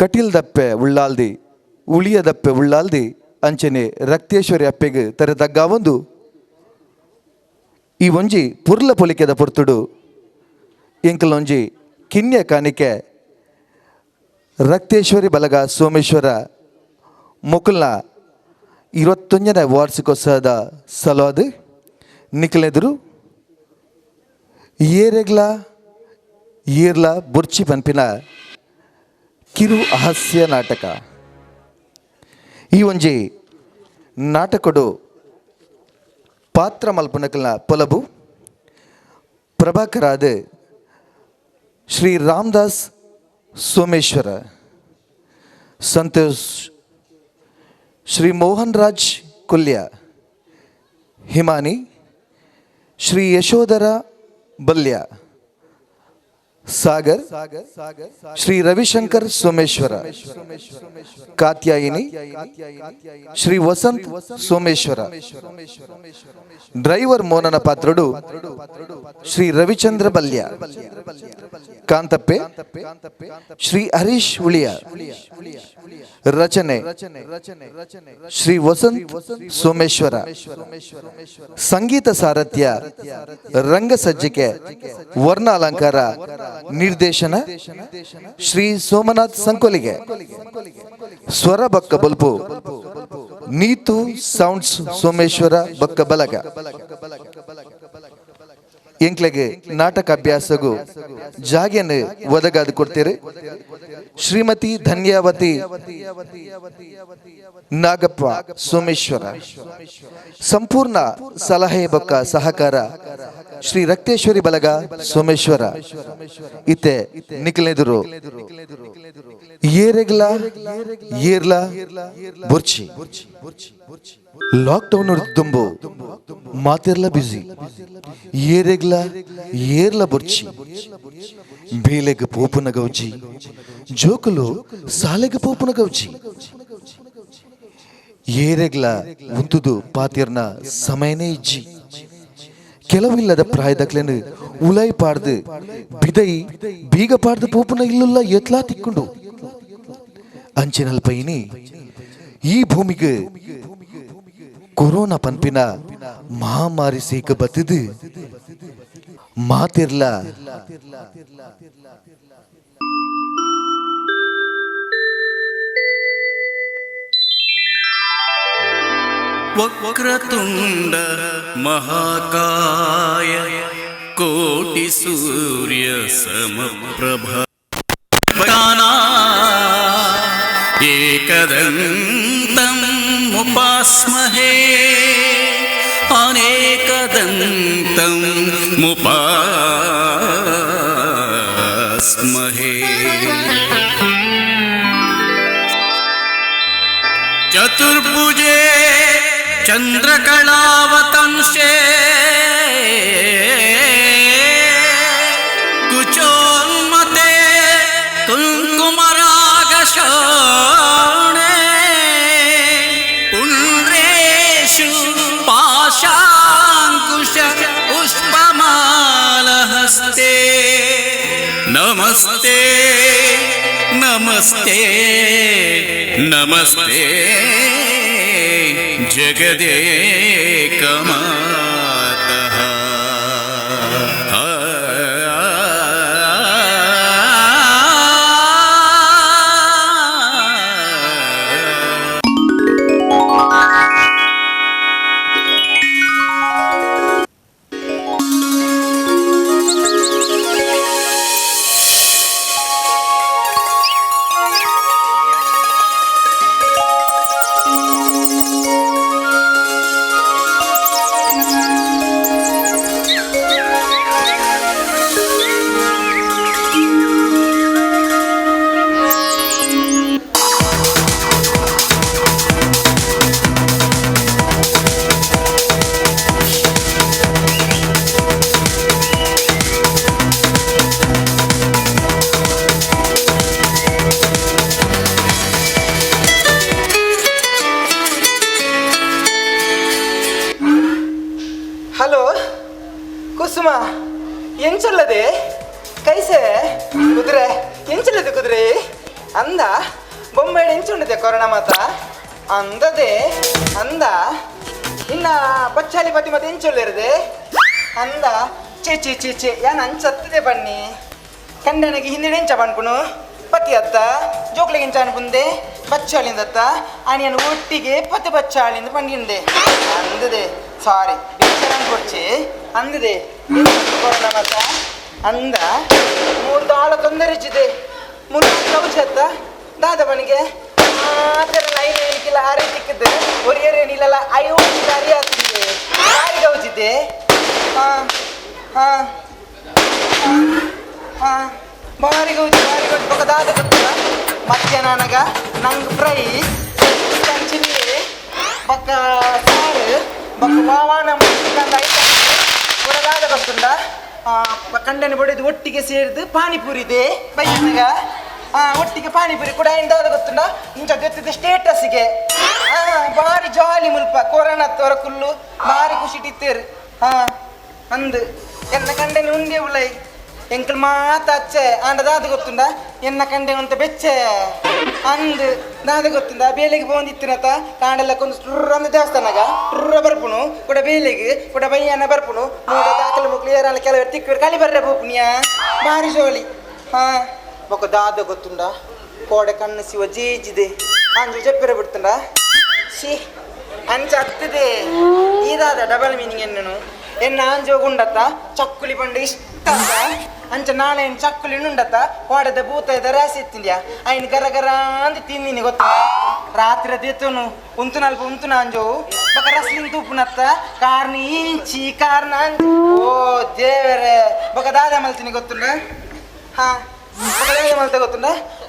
ಕಟೀಲ್ದಪ್ಪೆ ಉಳ್ಳಾಲ್ದಿ ಉಳಿಯದಪ್ಪೆ ಉಳ್ಳಾಲ್ದಿ ಅಂಚನೆ ರಕ್ತೇಶ್ವರಿ ಅಪ್ಪೆಗೆ ತರೆದಗ್ಗ ಒಂದು ಈ ಒಂಜಿ ಪುರ್ಲ ಪೊಲಿಕೆದ ಪೊರ್ತುಡು ಎಂಕಲೊಂಜಿ ಕಿನ್ಯ ಕಾಣಿಕೆ ರಕ್ತೇಶ್ವರಿ ಬಲಗ ಸೋಮೇಶ್ವರ ಮೊಕಲ್ನ 21ನೇ ವಾರ್ಷಿಕೋತ್ಸವದ ಸಲುವಾದ ನಿಖಲೆದುರು ಏರೆಗ್ಲ ಏರ್ಲ ಬುರ್ಚಿ ಪನ್ಪಿನ ಕಿರು ಹಾಸ್ಯ ನಾಟಕ. ಈ ಒಂಜಿ ನಾಟಕಡು ಪಾತ್ರ ಮಲ್ಪನಕಲ್ನ ಪೊಲಬು ಪ್ರಭಾಕರಾದ ಶ್ರೀ ರಾಮದಾಸ್ ಸೋಮೇಶ್ವರ, ಸಂತೋಷ್ ಶ್ರೀ ಮೋಹನ್ ರಾಜ್ ಕುಲ್ಯ, ಹಿಮಾನಿ ಶ್ರೀ ಯಶೋಧರ ಬಲ್ಯ, ಸಾಗರ್ ಶ್ರೀ ರವಿಶಂಕರ್ ಸೋಮೇಶ್ವರ, ಕಾತ್ಯಾಯಿನಿ ಶ್ರೀ ವಸಂತ್ ಸೋಮೇಶ್ವರ. ಡ್ರೈವರ್ ಮೋನನ ಪಾತ್ರಡು ಶ್ರೀ ರವಿಚಂದ್ರ ಬಲ್ಯ. ಕಾಂತಪ್ಪೆ ಶ್ರೀ ಹರೀಶ್ ಉಳಿಯ. ರಚನೆ ಶ್ರೀ ವಸಂತ್ ಸೋಮೇಶ್ವರ. ಸಂಗೀತ ಸಾರಥ್ಯ, ರಂಗ ಸಜ್ಜಿಕೆ, ವರ್ಣ ಅಲಂಕಾರ, ನಿರ್ದೇಶನ ಶ್ರೀ ಸೋಮನಾಥ್ ಸಂಕೋಲಿಗೆ. ಸ್ವರ ಬಕ್ಕ ಬಲ್ಪು ನೀತು ಸೌಂಡ್ಸ್ ಸೋಮೇಶ್ವರ ಬಕ್ಕ ಬಲಗ. ಎಂಕ್ಲೆಗೆ ನಾಟಕ ಅಭ್ಯಾಸಗೂ ಜಾಗೆಯನ್ನು ಒದಗಾದು ಕೊಡ್ತೀರಿ ಶ್ರೀಮತಿ ಧನ್ಯಾವತಿ ನಾಗಪ್ಪ ಸೋಮೇಶ್ವರ. ಸಂಪೂರ್ಣ ಸಲಹೆ ಬೊಕ್ಕ ಸಹಕಾರ ಶ್ರೀ ರಕ್ತೇಶ್ವರಿ ಬಲಗ ಸೋಮೇಶ್ವರ. ಇತ್ತೆ ನಿಖಲೆದುರು ಏರೆಗ್ಲ ಏರ್ಲ ಬುರ್ಚಿ. ಲಾಕ್ಡೌನ್ ದುಂಬು ಮಾತೆರ್ಲ ಬಿಸಿ ಏರೆಗ್ಲ ಏರ್ಲ ಬುರ್ಚಿ. ಬೇಲೆಗೆ ಪೋಪುನ ಗೌಜಿ, ಜೋಕುಲು ಸಾಲೆಗೆ ಪೋಪುನ ಗೌಜಿ. ಏರೆಗ್ಲ ಉಂತುದು ಪಾತಿರ್ನ ಸಮಯನೇ ಇಜ್ಜಿ. ಕೆಲವಿಲ್ಲದ ಪ್ರಾಯದಕ್ಲೇನು ಉಲೈ ಪಾಡ್ದು ಬಿದೈ ಬೀಗ ಪಾಡ್ದು ಪೋಪುನ ಇಲ್ಲುಲ್ಲ ಎತ್ಲಾ ತಿಕ್ಕೊಂಡು ಅಂಚಿನಲ್ಪೈನಿ ಈ ಭೂಮಿಗೆ ಕೊರೋನಾ ಪನ್ಪಿನ ಮಹಾಮಾರಿ ಸೇಕ ಬತ್ತದು ಮಾತಿರ್ಲ. ವಕ್ರತುಂಡ ಮಹಾಕಾಯ ಕೋಟಿ ಸೂರ್ಯ ಸಮಪ್ರಭ ಏಕದಂತಂ ಮುಪಾಸ್ಮಹೇ ಅನೇಕದಂತಂ ಮುಪಾಸ್ಮಹೇ. ಚತುರ್ಭುಜೇ ಚಂದ್ರಕಲಾವತಂಸೇ ಕುಚೋನ್ಮತೆ ಕುಂಕುಮರಾಗಶೋಣೆ ಪುಂಡ್ರೇಷು ಪಾಶಾಂಕುಶ ಪುಷ್ಪಮಾಲಹಸ್ತೆ. ನಮಸ್ತೆ ನಮಸ್ತೆ ನಮಸ್ತೆ ಜಗದೇಕಮಾತಃ. ಕುಸುಮ ಎಂಚಲ್ಲದೆ ಕೈಸೆ ಕುದುರೆ ಎಂಚಲ್ಲದೆ ಕುದುರೆ ಅಂದ ಬೊಂಬೆ ಎಂಚುಂಡದೆ ಕೊರೋನಾ ಮಾತ ಅಂದದೆ ಅಂದ ಇನ್ನ ಬಚ್ಚಾಲಿ ಪತಿ ಮತ್ತೆ ಎಂಚೊಳ್ಳಿರದೆ ಅಂದ ಚೇ ಚೇ ಚೇ ಚೇ ಯಾನ್ ಅಂಚತ್ತದೆ ಬನ್ನಿ ಕಂಡನಿಗೆ ಹಿಂದಿನ ಎಂಚ ಬನ್ಕುನು ಪತಿ ಅತ್ತ ಜೋಕ್ಲಿಗೆ ಎಂಚ ಅನ್ಬುಂದೆ ಬಚ್ಚಾಳಿಂದತ್ತ ಅನಿಯನ್ ಒಟ್ಟಿಗೆ ಪತಿ ಬಚ್ಚಾಳಿಂದ ಬಂದಿಂದೆ ಅಂದದೆ ಸಾರಿ ಕೊಡ್ಚಿ ಅಂದದೆ ಕೊರೋನಾ ಮಾತ ಅಂದ 3 ತಾಳ ತೊಂದರೆಚ್ಚಿದೆ 3 ಕೌಚತ್ತ ದಾದ ಬನಿಗೆ ಮಾತ್ರ ಲೈನ್ ಏನಿಕ್ಕಿಲ್ಲ ಆರೇ ಸಿಕ್ಕಿದ್ದೆ ಒರಿಯರೇನಿಲ್ಲ ಅಯ್ಯೋ ಅರಿ ಆಗ್ತಿದೆ ಆರಿ ಕೌಚಿದ್ದೆ ಹಾಂ ಹಾಂ ಹಾಂ ಭಾರಿ ಗೌಜಿ ಬೊಕ್ಕ ದಾದ ಗೊತ್ತಿಲ್ಲ ಮಧ್ಯಾಹ್ನ ನನಗ ನಂಗೆ ಫ್ರೈ ಚಿಲ್ಲಿ ಬೊಕ್ಕ ಸಾರು ಬೊಕ್ಕ ಮಾವಾನ ಮುಚ್ಚಿಕೊಂಡು ಐಟಮ್ ದಾದ ಗೊತ್ತುಂಡ ಕಂಡನ ಬಡಿದು ಒಟ್ಟಿಗೆ ಸೇರಿದು ಪಾನಿಪುರಿ ಇದೆ ಬೈಯನಗ ಒಟ್ಟಿಗೆ ಪಾನಿಪುರಿ ಕೂಡ ಇಂದಾದ ಗೊತ್ತುಂಡ ಇಂಚ ಗೊತ್ತಿದ್ದ ಸ್ಟೇಟಸ್ಗೆ ಭಾರಿ ಜಾಲಿ ಮುಲ್ಪ ಕೊರೋನಾ ತೋರ ಕುಲ್ಲು ಭಾರಿ ಖುಷಿ ಟಿತ್ತೇರು ಅಂದು ಎನ್ನ ಕಂಡನ ಉಂಡೆ ಉಳ್ಳೈ ಎಂಕಲ್ ಮಾತಾಚೆ ಅಂಡ ದಾದ ಗೊತ್ತುಂಡ ಎನ್ನ ಕಂಡೆ ಅಂತ ಬೆಚ್ಚೆ ಅಂದು ದಾದ ಗೊತ್ತುಂಡ ಬೇಲೆಗೆ ಬಂದಿತ್ತಿನತ ಕಾಂಡೆಲ್ಲಕ್ಕೊಂದು ಸ್ಟ್ರ ಅಂದ ದೇವಸ್ಥಾನಗ ಟ್ರ ಬರ್ಪುನು ಕೂಡ ಬೇಲೆಗೆ ಕೂಡ ಬಯ್ಯನ ಬರ್ಪುನು ನೋಡ ದಾಖಲೆ ಮುಕ್ಲಿ ಏರಾಲ ಕೆಲವರು ತಿಕ್ಕರು ಕಳಿ ಬರ್ರೆ ಬೋಪುನಿಯ ಭಾರಿ ಜೋಳಿ ಬೊಕ್ಕ ದಾದ ಗೊತ್ತುಂಡ ಕೋಡೆ ಕಣ್ಣು ಸಿವ ಜೀಜಿದೆ ಅಂಜು ಜಪ್ಪಿರ ಬಿಡ್ತುಂಡ ಶಿ ಅಂಚ ಹತ್ತಿದೆ ಇದಾದ ಡಬಲ್ ಮೀನಿಂಗ್ ಎನ್ನನು ಎನ್ನ ಅಂಜು ಗುಂಡತ್ತ ಚಕ್ಕುಲಿ ಬಂಡ ಇಷ್ಟ ಅಂಚ ನಾಳೆ ಚಕ್ಕುಲಿ ಉಂಡತ್ತ ಕೋಡೆದ ಭೂತ ಇದ್ದ ರಾಸಿ ಎತ್ತಿಂದ್ಯಾ ಐನ್ ಗರ ಗರ ಅಂತ ತಿಂದಿನಿ ಗೊತ್ತುಂಡ ರಾತ್ರಿ ಅದೇತನು ಉಂತು ನಲ್ಪ ಉಂತು ನಾಂಜು ಬೊಕ್ಕ ರಸ್ಲಿಂಗ್ ತೂಪುನತ್ತ ಕಾರ್ನ ಇಂಚಿ ಕಾರ್ನ ಓ ದೇವರೇ ಬೊಕ್ಕ ದಾದ ಮಲ್ತೀನಿ ಗೊತ್ತುಂಡ ಮಲ್ತ ಗೊತ್ತುಂಡ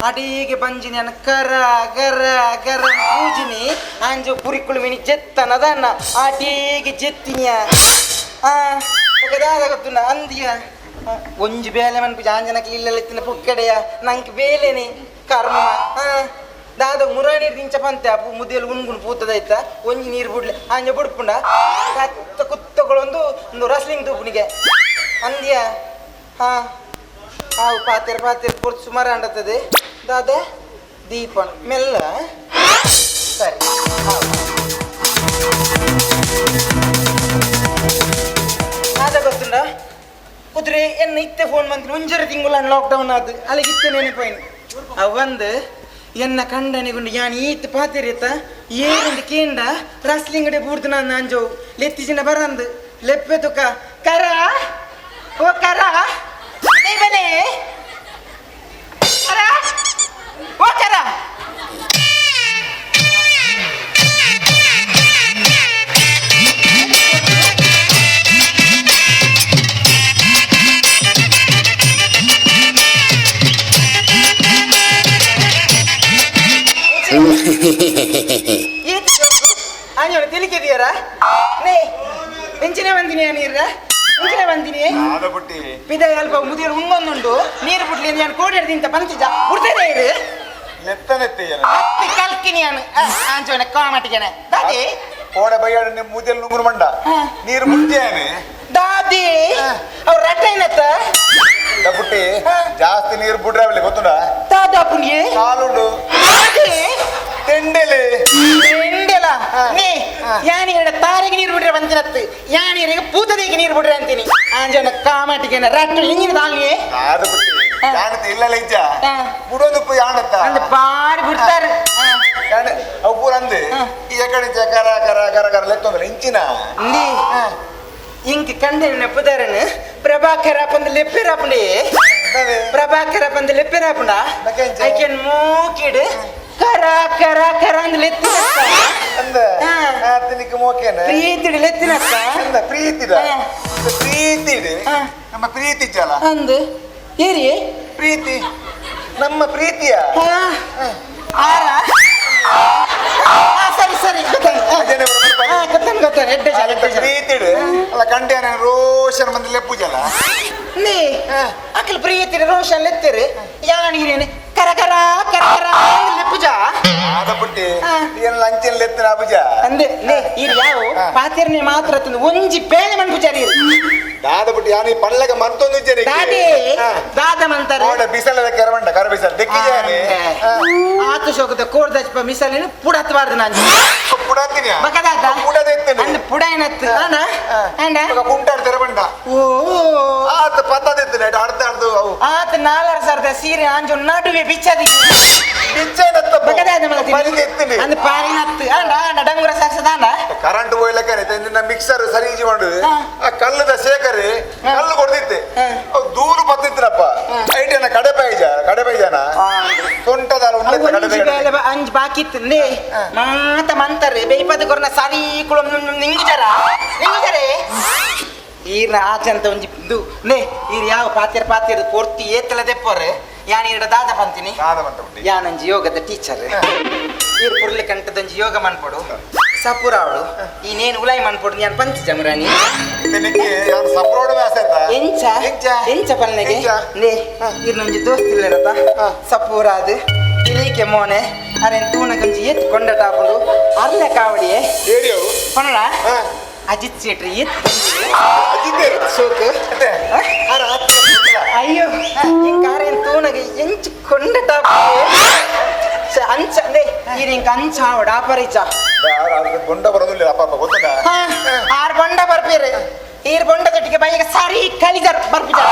ಅಡಿಗೆ ಬಂಜಿನಿ ಅನ್ನ ಕರ ಗರ ಗರ ಪೂಜಿನಿ ಅಂಜು ಪುರಿಕುಳು ಮಿನಿ ಜೆತ್ತನದನ್ನ ಅಡಿಗೆ ಜೆತ್ತಿನಿಯ ದಾದ ಗೊತ್ತುಂಡ ಅಂದಿಯ ಒಂಜಿ ಬೇಲೆ ಮನ್ಪು ಆಂಜನಕ್ಕೆ ಇಲ್ಲೆತ್ತಿನ ಪುಕ್ಕಡೆಯ ನಂಗೆ ಬೇಲೆನೆ ಕರ್ಮ ದಾದ ಮುರಾಡಿ ದಿಂಚ ಪಂತೆ ಅಪ್ಪು ಮುದಿಯಲ್ಲಿ ಉಣ್ಗುಣ್ ಪೂತದಾಯ್ತ ಒಂಜಿ ನೀರು ಬಿಡ್ಲಿ ಅಂಜ ಬಿಡ್ಪುಂಡ ಕತ್ತ ಕುತ್ತಗಳೊಂದು ಒಂದು ರಸ್ಲಿಂಗ್ ತೂಪುನಿಗೆ ಅಂದ್ಯ ಹಾವು ಪಾತೆರ್ ಪೂರ್ತಿ ಸುಮಾರು ಅಂಡತ್ತದೆ ದಾದ ದೀಪಣ ಮೆಲ್ಲ ಸರಿ ದಾದ ಗೊತ್ತುಂಡ ಕುದುರೆ ಎನ್ನ ಇತ್ತೆ ಫೋನ್ ಬಂತೀನಿ ಒಂಜರ ತಿಂಗಳು ಲಾಕ್ಡೌನ್ ಆದ ಅಲ್ಲಿಗೆ ಇತ್ತೆ ನೆನಪೈನು ಅವಂದು ಎನ್ನ ಕಂಡನಿಗುಂಡು ಯಾನ್ ಈತ್ ಪಾತಿರಿತ ಏರುಂದು ಕೇಂಡ ರಸ್ಲಿಂಗಡೆ ಬೂರ್ದು ನಾನು ಅಂಜೋ ಲೆತ್ತಿ ಜನ ಬರಂದು ಲೆಪ್ಪೆ ತುಕ ಕರ ಓ ಕರ ಬಲೆ ಕರ ಓ ಕರ ಆಂಜೋಣ ತಿಳಿಕಿದೀಯರ ನೇ ಬೆಂಚಿನ ಬಂದಿನಿ ನೀರ ಮುಂಚಿನ ಬಂದಿನಿ ಪಿದ ಅಲ್ಪ ಮುದಿಯರು ಉಂಗೊಂದುಂಡು ನೀರು ಬಿಡ್ಲಿ ನಾನು ಕೋಡಿ ಹಿಡ್ದಿಂತ ಬಂತಿಜ ಬಿಡ್ತೇನೆ ಇರು ಕಲ್ಕಿನಿ ನಾನು ಆಂಜೋಣ ಕಾಮಟಿಗೆನೆ ದಾದಿ ಕೋಡೆ ಬೈಯಾಡ ನಿಮ್ಮ ಮುದಿಯಲ್ಲಿ ನುಂಗುರು ಮಂಡ ನೀರು ಮುಟ್ಟೇನೆ ದಾದಿ ಅವ್ರ ರಟ್ಟ ಏನತ್ತ ಪುಟ್ಟಿ ಜಾಸ್ತಿ ನೀರು ಬಿಡ್ರೆ ಅವಲ್ಲಿ ಗೊತ್ತುಂಡ ದಾದ ಪುಣ್ಯ ಕಾಲುಂಡು ತೆಂಡೆಲೆ ತೆಂಡೆಲ ನೀ ಯಾನಿಗೆ ತಾರಿಗೆ ನೀರು ಬಿಡ್ರೆ ಬಂತಿನತ್ತು ಯಾನಿಗೆ ಪೂತದಿಗೆ ನೀರು ಬಿಡ್ರೆ ಅಂತೀನಿ ಆಂಜನ ಕಾಮಟಿಗೆ ರಟ್ಟ ಹಿಂಗಿನ ದಾಗಿ ಅದು ಪುಟ್ಟಿ ಯಾಣತ್ತೆ ಇಲ್ಲ ಇಜ್ಜ ಬಿಡೋದು ಯಾಣತ್ತ ಅಂದ ಬಾರಿ ಬಿಡ್ತಾರೆ ಅವು ಪೂರ ಅಂದು ಈ ಕಡೆ ಕರ ಕರ ಕರ ಕರ ಲೆತ್ತೊಂದ್ರೆ ಇಂಚಿನ ನೀ ಇಂಕ ಕಂಡೆನ ಪುದಾರನ ಪ್ರಭಾಕರ ಪಂದ ಲೆಪ್ಪೆರಾಪುಂಡೆ ಪ್ರಭಾಕರ ಪಂದ ಲೆಪ್ಪೆರಾಪುಂಡ ಐಕೆನ್ ಮೂಕಿಡ್ ಕರ ಕರ ಕರ ಅಂದ ಲೆತ್ತಿನ ಅಂದ ತಿನಿಕ ಮೋಕೆನ ಪ್ರೀತಿಡ್ ಲೆತ್ತಿನಕ್ಕ ಅಂದ ಪ್ರೀತಿದ ಪ್ರೀತಿಡ್ ನಮ್ಮ ಪ್ರೀತಿ ಜಲ ಅಂದ ಏರಿ ಪ್ರೀತಿ ನಮ್ಮ ಪ್ರೀತಿಯ ಆರ ಸರಿ ಸರಿ ಗೊತ್ತಾನೆ ಪ್ರೀತಿಡ್ ಅಲ್ಲ ಕಂಡೆ ರೋಷನ್ ಮಂದಿ ಲೆಪ್ಪು ಜಲ ನೀ ಅಕ್ಕಲ್ ಪ್ರೀತಿ ರೋಷನ್ ಲೆತ್ತೇರಿ ಯಾಣಿರೇನೆ ಕರ ಕರ ಕರ ಕರ ಲೆಪ್ಪುಜ ಅದ ಪುಟ್ಟಿ ಏನ್ ಲಂಚನ್ ಲೆತ್ತಿನ ಅಬುಜ ಅಂದೆ ಲೇ ಇರ್ ಯಾವ ಪಾತಿರ್ನೆ ಮಾತ್ರ ತಂದು ಒಂಜಿ ಬೇಳೆ ಮನ್ಪುಜಾರಿ ದಾದ ಬಿಟ್ಟು ಯಾನಿ ಪಳ್ಳಗ ಮಂತೊಂದು ಇದ್ದೇನೆ ದಾದಿ ದಾದ ಮಂತಾರೆ ಓಡ ಬಿಸಲದ ಕೆರವಂಡ ಕರ ಬಿಸಲ್ ದಿಕ್ಕಿಜಾನೆ ಆತು ಶೋಕದ ಕೋರ್ದಪ್ಪ ಮಿಸಲಿನ ಪುಡತ್ವಾರ್ದು ನಾನು ಪುಡಾತಿನ ಬಕದಾದ ಪುಡದ ಎತ್ತನೆ ಅಂದ ಪುಡ ಏನತ್ತು ಅಣ್ಣ ಅಂಡ ಕುಂಟಾಡ ತೆರವಂಡ ಓ ಆತ ಪತ್ತದ ಎತ್ತನೆ ಅರ್ಧ ಅರ್ಧ ಅವು ಆತ 4000 ಸೀರೆ ಅಂಜು ನಡುವೆ ಬಿಚ್ಚದಿ ಬಿಚ್ಚೇನತ್ತ ಬಕದಾದ ಮಲಿಗೆ ಎತ್ತನೆ ಅಂದ ಪಾರಿನತ್ತು ಅಂಡ ಅಂಡ ಡಂಗುರ ಸಾಕ್ಸದ ಅಂಡ ಕರೆಂಟ್ ಹೋಯ್ಲಕ್ಕನೆ ತಂದಿನ ಮಿಕ್ಸರ್ ಸರಿಜಿ ಮಾಡು ಆ ಕಲ್ಲದ ಶೇಖರಿ ಕಲ್ಲು ಕೊಡ್ತಿತ್ತೆ ದೂರು ಬತ್ತಿತ್ತಪ್ಪ ಐಟೇನ ಕಡೆಪೈಜಾನ ಸೊಂಟದ ಅಂಜ್ ಬಾಕಿತ್ತು ಮಾತ ಮಂತಾರೆ ಬೇಯ್ಪದ ಕೊರನ ಸಾರಿ ಕುಳಂ ನಿಂಗಿಜಾರೆ ಈರ್ನ ಆಚಂತ ಒಂಜಿ ಇದು ನೇ ಈರ್ ಯಾವ ಪಾತ್ಯರ ಪೂರ್ತಿ ಏತಲ ದೆಪ್ಪರ್ ಯಾನ್ ಈರ್ಡ ದಾದ ಪಂತೀನಿ ಯಾನಂಜಿ ಯೋಗದ ಟೀಚರ್ ಈರ್ ಪುರ್ಲಿ ಕಂಟದಂಜಿ ಯೋಗ ಮನ್ಪೊಡು ಸಪುರಾವಡು ಈನೇನು ಉಲಾಯಿ ಮನ್ಪೊಡು ಯಾನ್ ಪಂಚ ಜಮರಾನಿ ಎಂಚ ಪಲ್ನೆಗೆ ನೇ ಇರ್ನೊಂಜಿ ದೋಸ್ತಿಲ್ಲರತ ಸಪೂರಾದ್ ಇಲಿಕೆ ಮೋನೆ ಅರೆನ್ ತೂನಗೊಂಜಿ ಎತ್ ಕೊಂಡ ಟಾಪುಡು ಅರ್ಲೆ ಕಾವಡಿಯೇ ಕೊನಡ ಅಜಿತ್ ಸೇಟ್ರಿ ಎತ್ ಸೋಕು ಅಯ್ಯೋ ಇಂಕಾರೇನ್ ತೂನಗೆ ಎಂಚು ಕೊಂಡ ಟಾಪು ಅಂಚ ನೇ ಈರಿಂಕ ಅಂಚ ಆವಡ ಅಪರಿಚ ಬೊಂಡ ಬರೋದಿಲ್ಲ ಅಪ್ಪ ಗೊತ್ತದ ಆರ್ ಬೊಂಡ ಬರ್ಪೀರು ಈರ್ ಬೊಂಡ ತೊಟ್ಟಿಗೆ ಬೈಗೆ ಸಾರಿ ಕಲಿಜರ್ ಬರ್ಪಿದಾರ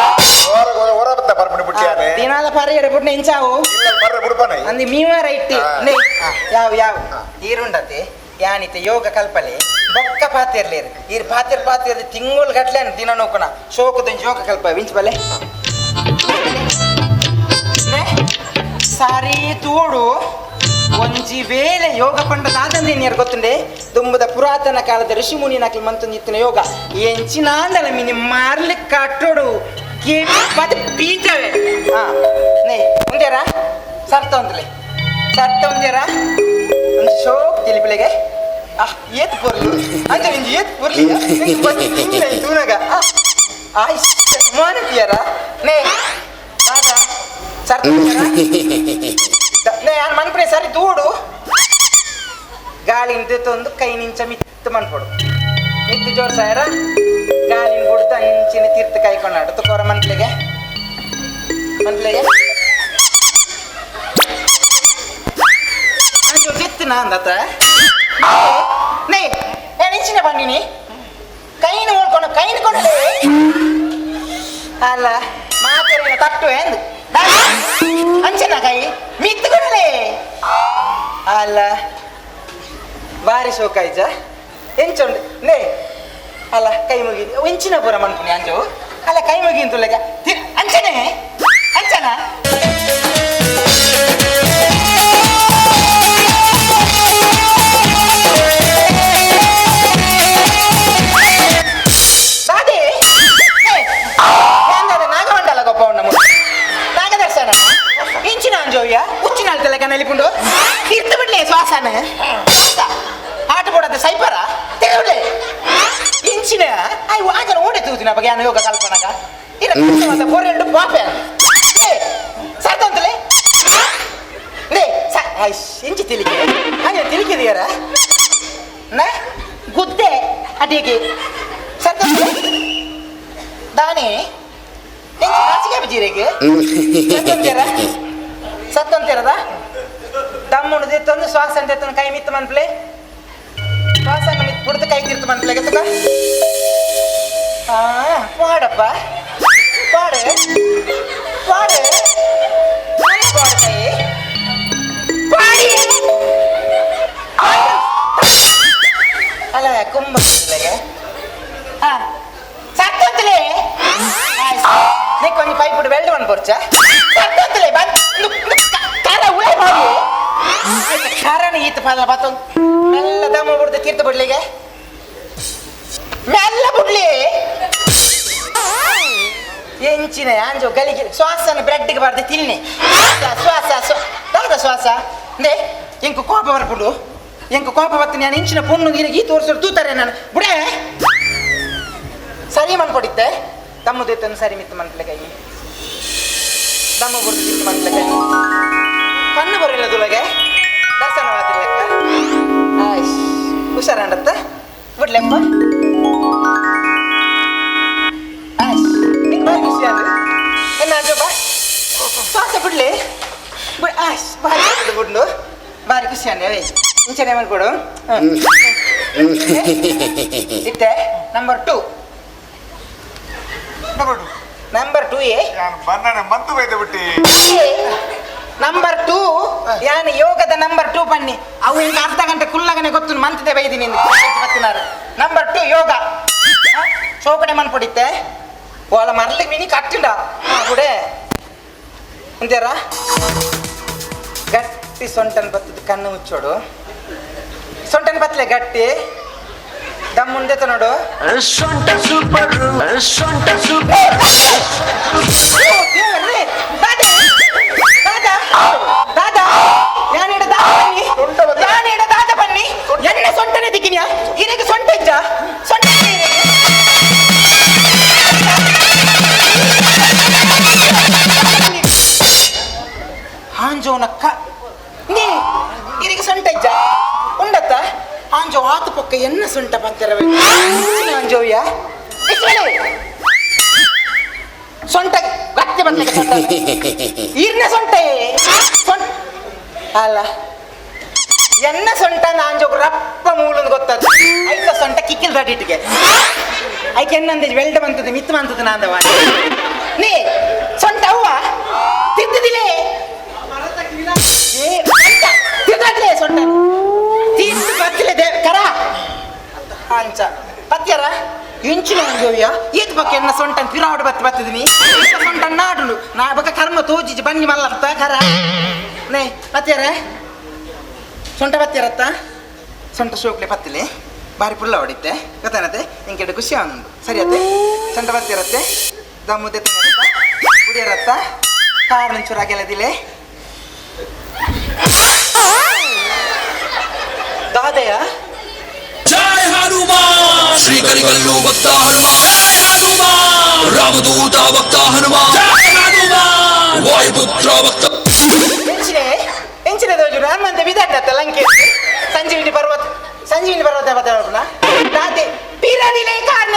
ಹೊರಬತ್ತ ಪರ್ಪಣಿ ಬಿಟ್ಟಿಯಾನೆ ದಿನಾದ ಪಾರಿಯಡ ಬುಡ್ನ ಇಂಚಾವು ಇಲ್ಲ ಪರ್ರೆ ಬುಡ್ಪನೆ ಅಂದಿ ಮೀವ ರೈಟ್ ನೇ ಯಾವ ಈರುಂಡತೆ ಯಾನಿತ ಯೋಗ ಕಲ್ಪಲೆ ಬೊಕ್ಕ ಪಾತಿರ್ಲೇರು ಈರ್ ಪಾತಿರ್ ತಿಂಗಳು ಗಟ್ಲೆ ದಿನ ನೋಕೋಣ ಶೋಕದೊಂದು ಯೋಗ ಕಲ್ಪ ವಿಂಚ್ ಬಲೆ ಸಾರಿ ತೋಡು ಒಂಜಿ ವೇಳೆ ಯೋಗ ಪಂಡದಾದಂದ್ರೆ ನೀರು ಗೊತ್ತುಂಡೆ ದುಂಬದ ಪುರಾತನ ಕಾಲದ ಋಷಿ ಮುನಿ ನಾಕಿ ಮಂತೊಂದಿತ್ತಿನ ಯೋಗ ಎಂಚಿನಾಂದಲ ಮಿನಿ ಮಾರ್ಲಿ ಕಟ್ಟೋಡು ಕೇಳಿ ಬೀಳ್ತವೆ ನೇ ಮುಂದೇರ ಸರ್ತ ಒಂದೇರ ಒಂದು ಶೋಕ್ ತಿಳಿಪಿಲೆಗೆ ಏತ್ ಪೊರ್ಲು ಅಂತ ನಿಂಜಿ ಏತ್ ಪೊರ್ಲಿ ತೂನಗ ಮಾನತಿಯರ ನೇ ಸರ್ತ ಯಾನ್ ಮನ್ಪಡೆ ಸರಿ ತೂಡು ಗಾಳಿನ ತಂದು ಕೈ ನಿಂಚ ಮಿತ್ತು ಮನ್ಪೊಡು ಮಿತ್ತು ಜೋರ್ ಸಾಯರ ಗಾಳಿನ ಬುಡ್ದು ಅಂಚಿನ ತೀರ್ಥ ಕಾಯ್ಕೊಂಡಾಡು ತುಕೋರ ಮನ್ಪ್ಲೆಗೆ ಅಂಜು ಗೆತ್ತಿನ ಅಂದತ ನೇ ಇಂಚಿನ ಬಂದಿನಿ ಕೈನ ಕೊಂಡೆ ಅಲ್ಲ ಮಾತೇನ ತಟ್ಟು ಎಂದು ಅಂಚನ ಕೈ ಮಿತ್ತುಕೊಡಲೇ ಅಲ್ಲ ಬಾರಿ ಶೋಕಾಯ್ಜ ಎಂಚುಂಡು ನೇ ಅಲ್ಲ ಕೈ ಮುಗಿದು ಎಂಚಿನ ಪುರ ಮನ್ಪುನಿ ಅಂಜು ಅಲ್ಲ ಕೈ ಮುಗಿಂತುಲೆಗ ಅಂಚನೆ ಅಂಚನ ನಲಿಪುಂಡು ಇರ್ತು ಬಿಡ್ಲೆ ಶ್ವಾಸನ ಆಟ ಪೋಡದ ಸೈಪರ ತೆಗಬಿಡ್ಲೆ ಇಂಚಿನ ಅಯ್ಯ ಆಜನ ಓಡೆ ತೂತಿನ ಬಗ್ಗೆ ಯಾನು ಯೋಗ ಕಲ್ಪನಾಗ ಇರ ಪೋರೆಂಡು ಪಾಪೆ ಸರ್ದಂತಲೇ ನೇ ಇಂಚಿ ತಿಲಿಕೆ ಹಾಗೆ ತಿಲಿಕಿದೆಯಾರ ನ ಗುದ್ದೆ ಅಡಿಗೆ ಸರ್ದಂತಲೇ ದಾನಿ ಎಂಚಿ ನಾಚಿಕೆ ಬಜೀರೆಗೆ ಸತ್ತಂತಿರದ ದಮ್ಮುಣ ದಿತ್ತೊಂದು ಶ್ವಾಸ ಅಂತ ಕೈ ಮಿತ್ತು ಮನ್ಪ್ಲೆ ಶ್ವಾಸ ಮಿತ್ ಬಿಡ್ದು ಕೈ ತಿರ್ತು ಮನ್ಪ್ಲೆಗೆ ತಗ ಪಾಡಪ್ಪ ಪಾಡೆ ಕೈ ಅಲ್ಲ ಕುಂಭ ಸತ್ತಂತಲೇ ನೀ ಕೊಂಚ ಪೈಪ್ ಬಿಟ್ಟು ಬೆಲ್ಟ್ ಒಂದು ಪೊರ್ಚ ಸತ್ತಂತಲೇ ಖಾರನ ಈತ ಪಾದ ಬಾತೊಂದು ಮೆಲ್ಲ ದಮ್ಮ ಬಿಡ್ದು ತೀರ್ಥ ಬಿಡ್ಲಿಗೆ ಮೆಲ್ಲ ಬಿಡ್ಲಿ ಎಂಚಿನ ಅಂಜು ಗಲಿಗೆ ಶ್ವಾಸನ ಬ್ರೆಡ್ಗೆ ಬಾರ್ದು ತಿನ್ನಿ ಶ್ವಾಸ ನೇ ಎಂಕು ಕೋಪ ಬರ್ಬಿಡು ಎಂಕು ಕೋಪ ಬರ್ತೀನಿ ನಾನು ಇಂಚಿನ ಪುಣ್ಣು ಈ ತೋರಿಸೋರು ತೂತಾರೆ ನಾನು ಬಿಡೇ ಸರಿ ಮನ್ಕೊಡಿದ್ದೆ ದಮ್ಮದೈತನ್ನು ಸರಿ ಮಿತ್ತು ಮನ್ಪಲೆ ಕೈ ದಮ್ಮ ಬಿಡ್ದು ತಿತ್ತು ಮನ್ಪಲೆ ಕೈ ಕಣ್ಣು ಬರಲಿಲ್ಲ ದುಲಗೆ ದರ್ಶನವಾದಿರ್ಲೆಕ್ಕ ಹುಷಾರಂಡತ್ತ ಬಿಡ್ಲೆಪ್ಪ ಮನುಷ್ಯನೇ ಇಂಚನೆ ಮಾಡ್ಕೊಡು ಇತ್ತೆ ನಂಬರ್ 2 ನಂಬರ್ 2 ಬಣ್ಣನೆ ಮಂತು ಬೈದ ಬಿಟ್ಟಿ ನಂಬರ್ 2 ಯಾನ್ ಯೋಗದ ನಂಬರ್ 2 ಬನ್ನಿ ಅವು ಹಿಂಗ ಅರ್ಧ ಗಂಟೆ ಕುಲ್ಲಗನೆ ಗೊತ್ತು ಮಂತದೆ ಬೈದಿನಿ ಬತ್ತಿನಾರು ನಂಬರ್ 2 ಯೋಗ ಚೌಕಡೆ ಮನ್ಪೊಡಿತ್ತೆ వాళ్ళ మరలికి విని కట్టిండా అప్పుడే అంతేరా గట్టి సొంటని బతుది కన్ను ముచ్చోడు సొంటని బతలే గట్టి దమ్ముందే తనడు ಎನ್ನ ಸೊಂಟನೆ ದಿಕ್ಕಿನ್ಯಾ ಇರಿಗೆ ಸೊಂಟ ಇಜ್ಜ ಸೊಂಟ ಆಂಜೋ ನಕ್ಕ ನೀ ಇರಿಗೆ ಸೊಂಟ ಇಜ್ಜ ಉಂಡತ್ತ ಆಂಜೋ ಆತು ಪೊಕ್ಕ ಎನ್ನ ಸೊಂಟ ಬಂತಿರವೆ ಆಂಜೋಯ್ಯ ಸೊಂಟ ಗಟ್ಟಿ ಬಂದ ಈರ್ನ ಸೊಂಟೆ ಅಲ್ಲ ಎನ್ನ ಸೊಂಟ ಆಂಜೋಗ ರಪ್ಪ ಮೂಳಂದು ಗೊತ್ತದ ಐತ ಸೊಂಟ ಕಿಕ್ಕಿಲ್ ದಡಿಟ್ಟಿಗೆ ಐಕೆ ಎನ್ನಂದ ವೆಲ್ಡ ಬಂತದೆ ಮಿತ್ ಬಂತದ ನಾಂದವ ನೀ ಸೊಂಟ ಅವ್ವ ತಿದ್ದಿದಿಲೆ ತಿರ್ಗಾಡ್ಲೆ ಸೊಂಟ ತಿದ್ದು ಬತ್ತಿಲೆ ಕರ ಅಂಚ ಪತ್ಯರ ಇಂಚಿನ ಅಂಜೋಯ್ಯ ಈದ್ ಬಕ್ಕ ಎನ್ನ ಸೊಂಟನ್ ಪಿರಾವಡ್ ಬತ್ತಿದೀನಿ ಸೊಂಟ ನಾಡುನು ನಾ ಬಕ್ಕ ಕರ್ಮ ತೋಜಿಜಿ ಬನ್ನಿ ಮಲ್ಲತ್ತ ಕರ ನೇ ಪತ್ಯರ ಸೊಂಟ ಬತ್ತಿರತ್ತ ಸೊಂಟ ಶೋಕ್ಲೆ ಪತ್ತಿಲೆ ಬಾರಿ ಪುಲ್ಲ ಹೊಡಿತೆ ಗೊತ್ತಾನತ್ತೆ ಹಿಂಗೆ ಖುಷಿ ಅವನೊಂದು ಸರಿ ಅತ್ತೆ ಸೊಂಟ ಬತ್ತಿರತ್ತೆ ದಮ್ಮುದ್ದೆ ತಿನ್ನರತ್ತ ಕುಡಿಯರತ್ತ ಕಾರ್ ನಂಚೂರಾಗೆಲ್ಲದಿಲೆ ದಾದಯ जय हनुमान श्री करिवल्लू भक्ता हनुमान जय हनुमान रामदूत भक्ता हनुमान जय हनुमान वायुपुत्र भक्ता ಎಂಚಿನ ದೋಜು ಹನುಮಂತ ಬಿದಡ್ಡತ್ತ ಲಂಕೆ ಸಂಜೀವಿನಿ ಪರ್ವತ ಬತ್ತನ ದಾದೆ ಪಿರದಿಲೆ ಕಾರಣ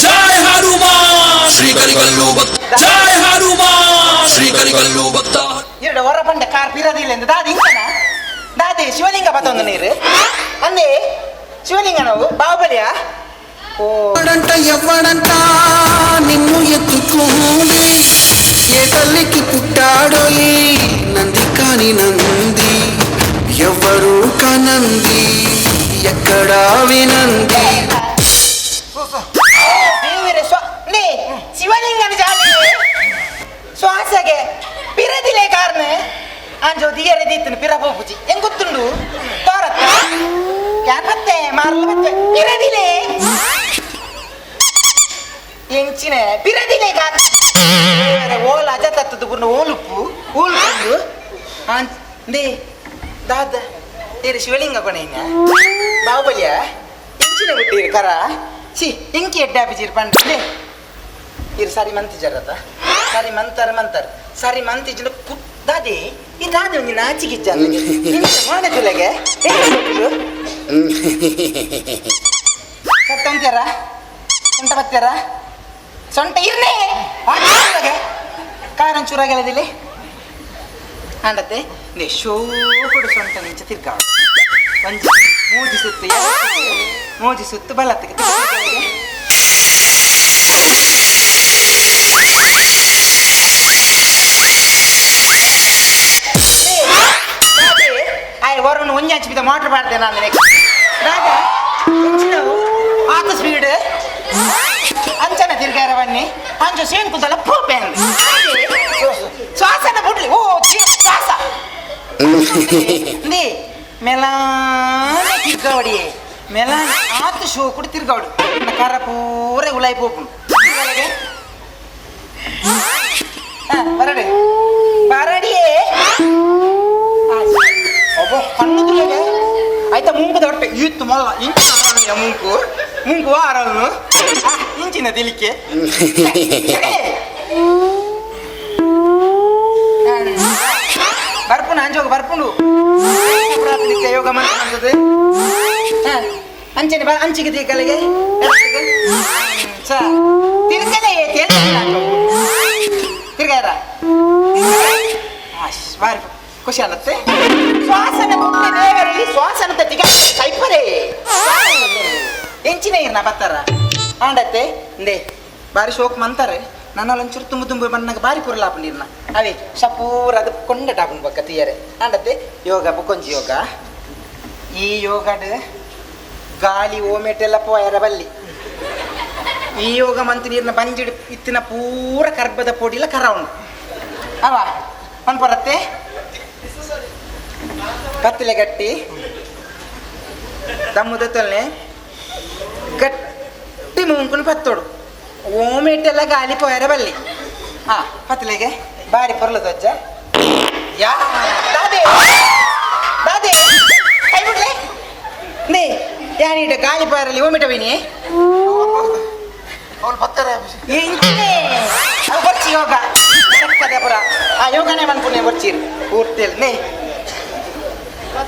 जय हनुमान श्री करिवल्लू भक्ता जय हनुमान श्री करिवल्लू भक्ता ಎರಡು ಹೊರ ಬಂದ ಕಾರ್ ಪಿರದಿಲ್ಲ ಎಂದು ದಾದಿ ಇಂಕನ ದಾದೆ ಶಿವಲಿಂಗ ಬತ್ತೊಂದು ನೀರು ಅಂದೆ ಶಿವಲಿಂಗ ನಾವು ಬಾಹುಬಲಿಯ ఎవడంట నిన్ను ఎత్తుకోండి ఏ తల్లికి పుట్టాడో ఈ నంది కాని నంది ఎవరు కనంది ఎక్కడా వినంది ದೇವರೇ ಶಿವಲಿಂಗನ ಜಾಲಿ ಶ್ವಾಸಗೆ ಪಿರದಿಲೆ ಕಾರಣ ಅಂಜೋ ದಿಯರೆ ದೀತನ ಪಿರ ಪೋಪುಜಿ ಹೆಂಗ್ ಗೊತ್ತುಂಡು ತೋರತ್ತ ಯಾಕತ್ತೆ ಮಾರಲ್ಲ ಮತ್ತೆ ಪಿರದಿಲೆ ಎಂಚಿನ ಪಿರದಿಲೆ ಕಾರಣ ಓಲ ಅಜ ತತ್ತದು ಪುರ್ಣ ಓಲುಪ್ಪು ಊಲ್ಪುಂಡು ಅಂದೇ ದಾದ ಏರು ಶಿವಲಿಂಗ ಕೊನೆಯ ಬಾಹುಬಲಿಯ ಎಂಚಿನ ಬಿಟ್ಟಿರು ಕರ ಸಿ ಎಂಕಿ ಎಡ್ಡಾಪಿಜಿರು ಪಂಡ್ರೆ ಇರು ಸಾರಿ ಮಂತಿ ಜರತ ಸಾರಿ ಮಂತಾರ ಸಾರಿ ಮಂತಿ ಜನ ದಾದೆ ಈ ದಾದೆ ಒಂದು ನಾಚಿಗಿಜ್ಜ ಮಾಡ ಜುಲೆಗೆ ಸತ್ತಂತ್ಯಾರ ಸೊಂಟ ಬತ್ತಾರ ಸೊಂಟ ಇರ್ನೇ ಕಾರಣ ಚೂರಾಗೆಲ್ಲದಿಲ್ಲಿ ಆಂಡತ್ತೆ ನೇ ಶೋಕುಡು ಸೊಂಟ ನಿಂಚ ತಿರ್ಗಾವ ಒಂಜಿ ಮೂಜಿ ಸುತ್ತು ಬಲತ್ತಿಗೆ ವರುಣ್ ಒಂಜಿ ಹಂಚಿದ ಮೋಟರ್ ಮಾಡ್ದೆ ನಾನು ರಾಜ ಆತ ಸ್ಪೀಡ್ ಅಂಚನ ತಿರ್ಗಾರ ಬನ್ನಿ ಅಂಚು ಸೇನ್ ಕುದಲ ಪೋಪೆ ಶ್ವಾಸನ ಬಿಡ್ಲಿ ಓ ಶ್ವಾಸ ನೀ ಮೆಲಾನೆ ತಿರ್ಗಾವಡಿ ಮೆಲಾನೆ ಆತ ಶೋ ಕೂಡ ತಿರ್ಗಾವಡು ಕರ ಪೂರ ಉಲಾಯಿ ಪೋಪು ಬರಡಿ ಬರಡಿಯೇ ಒಬ್ಬ ಕಣ್ಣುದಿಲ್ಲ ಆಯ್ತಾ ಮುಂಕದ ಹೊಟ್ಟೆ ಇತ್ತು ಮಲ್ಲ ಇಂಚಿನ ಮುಂಕು ಆರನ್ನು ಇಂಚಿನ ದಿಲಿಕೆ ಬರ್ಪುಣ ಅಂಜೋಗ ಬರ್ಪುಂಡು ಯೋಗ ಮಾಡ್ತದೆ ಅಂಚನೆ ಅಂಚಿಗೆ ತಿರ್ಕಲೆಗೆ ತಿರ್ಕಲೆ ತಿರ್ಗಾರ ಬಾರಿ ಖುಷಿ ಅನ್ನತ್ತೆ ಶ್ವಾಸನ ಕೊಟ್ಟೆ ದೇವರಲ್ಲಿ ಶ್ವಾಸನ ತಟ್ಟಿಗೆ ಕೈಪರೇ ಎಂಚಿನ ಇರ್ನ ಬತ್ತಾರ ಆಂಡತ್ತೆ ಇಂದೇ ಬಾರಿ ಶೋಕ್ ಮಂತಾರೆ ನನ್ನೊಂಚೂರು ತುಂಬ ಬಣ್ಣಗೆ ಬಾರಿ ಪುರಲಾಪ ನೀರ್ನ ಅವೇ ಶಪೂರ್ ಅದು ಕೊಂಡ ಟಾಪನ್ ಬಕ್ಕ ತೀಯರೆ ಆಂಡತ್ತೆ ಯೋಗ ಬುಕೊಂಜಿ ಯೋಗ ಈ ಯೋಗಡ್ ಗಾಳಿ ಓಮೆಟೆಲ್ಲ ಪೋಯರ ಬಲ್ಲಿ ಈ ಯೋಗ ಮಂತ್ ನೀರಿನ ಬಂಜಿಡ್ ಇತ್ತಿನ ಪೂರ ಕರ್ಬದ ಪೋಡಿಲ ಕರೌಂಡ್ ಅವ ಅನ್ಪರತ್ತೆ ಕತ್ತಲೆ ಗಟ್ಟಿ ದಮ್ಮುದ ತೊಲ್ನೆ ಗಟ್ಟಿ ಮುಂಕುನ್ ಪತ್ತೋಡು ಓಮೆಟೆಲ್ಲ ಗಾಳಿ ಪೋಯರ ಬಲ್ಲಿ ಹಾ ಪತ್ತಲೆಗೆ ಬಾರಿ ಪೊರ್ಲದ ಅಜ್ಜ ಯಾ ದಾದೆ ದಾದೆ ಕೈ ಬಿಡ್ಲೆ ನೇ ಯಾನೀಟ ಗಾಳಿ ಪೋಯರಲ್ಲಿ ಓಮೆಟ ಬೀನಿ ಅವ್ನು ಬರ್ತಾರೆ ಬರ್ಚಿ ಯೋಗ ಪುರ ಆ ಯೋಗನೇ ಮನ್ಪುಣ್ಯ ಬರ್ಚೀರಿ ಪೂರ್ತಿಯಲ್ಲಿ ನೇ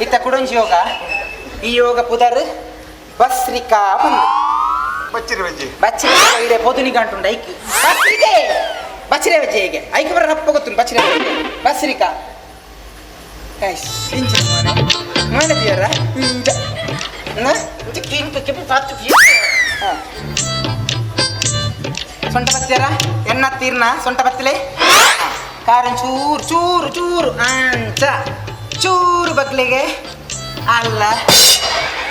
ಇತ್ತ ಕುಡಂಜಿ ಯೋಗ ಈ ಯೋಗ ಪುದರ್ ಬಸ್ರಿಕಾ ಬಂದು ಬಚ್ಚಿರಿ ಬಜ್ಜಿ ಬಚ್ಚಿರೆ ಇದೆ ಪೊದುನಿ ಗಂಟುಂಡು ಐಕ್ ಬಸ್ರಿಗೆ ಬಚ್ಚಿರೆ ಬಜ್ಜಿ ಹೇಗೆ ಐಕ್ ಬರ ರಪ್ಪ ಗೊತ್ತು ಬಚ್ಚಿರೆ ಬಸ್ರಿಕಾ ಇಂಚ ಮಾಡಿದೀಯರ ಸೊಂಟ ಬತ್ತಿಯರ ಎನ್ನ ತೀರ್ನ ಸೊಂಟ ಬತ್ತಲೆ ಕಾರನ್ ಚೂರು ಚೂರು ಚೂರು ಅಂಚ ಚೂರು ಬಗ್ಲಿಗೆ ಅಲ್ಲ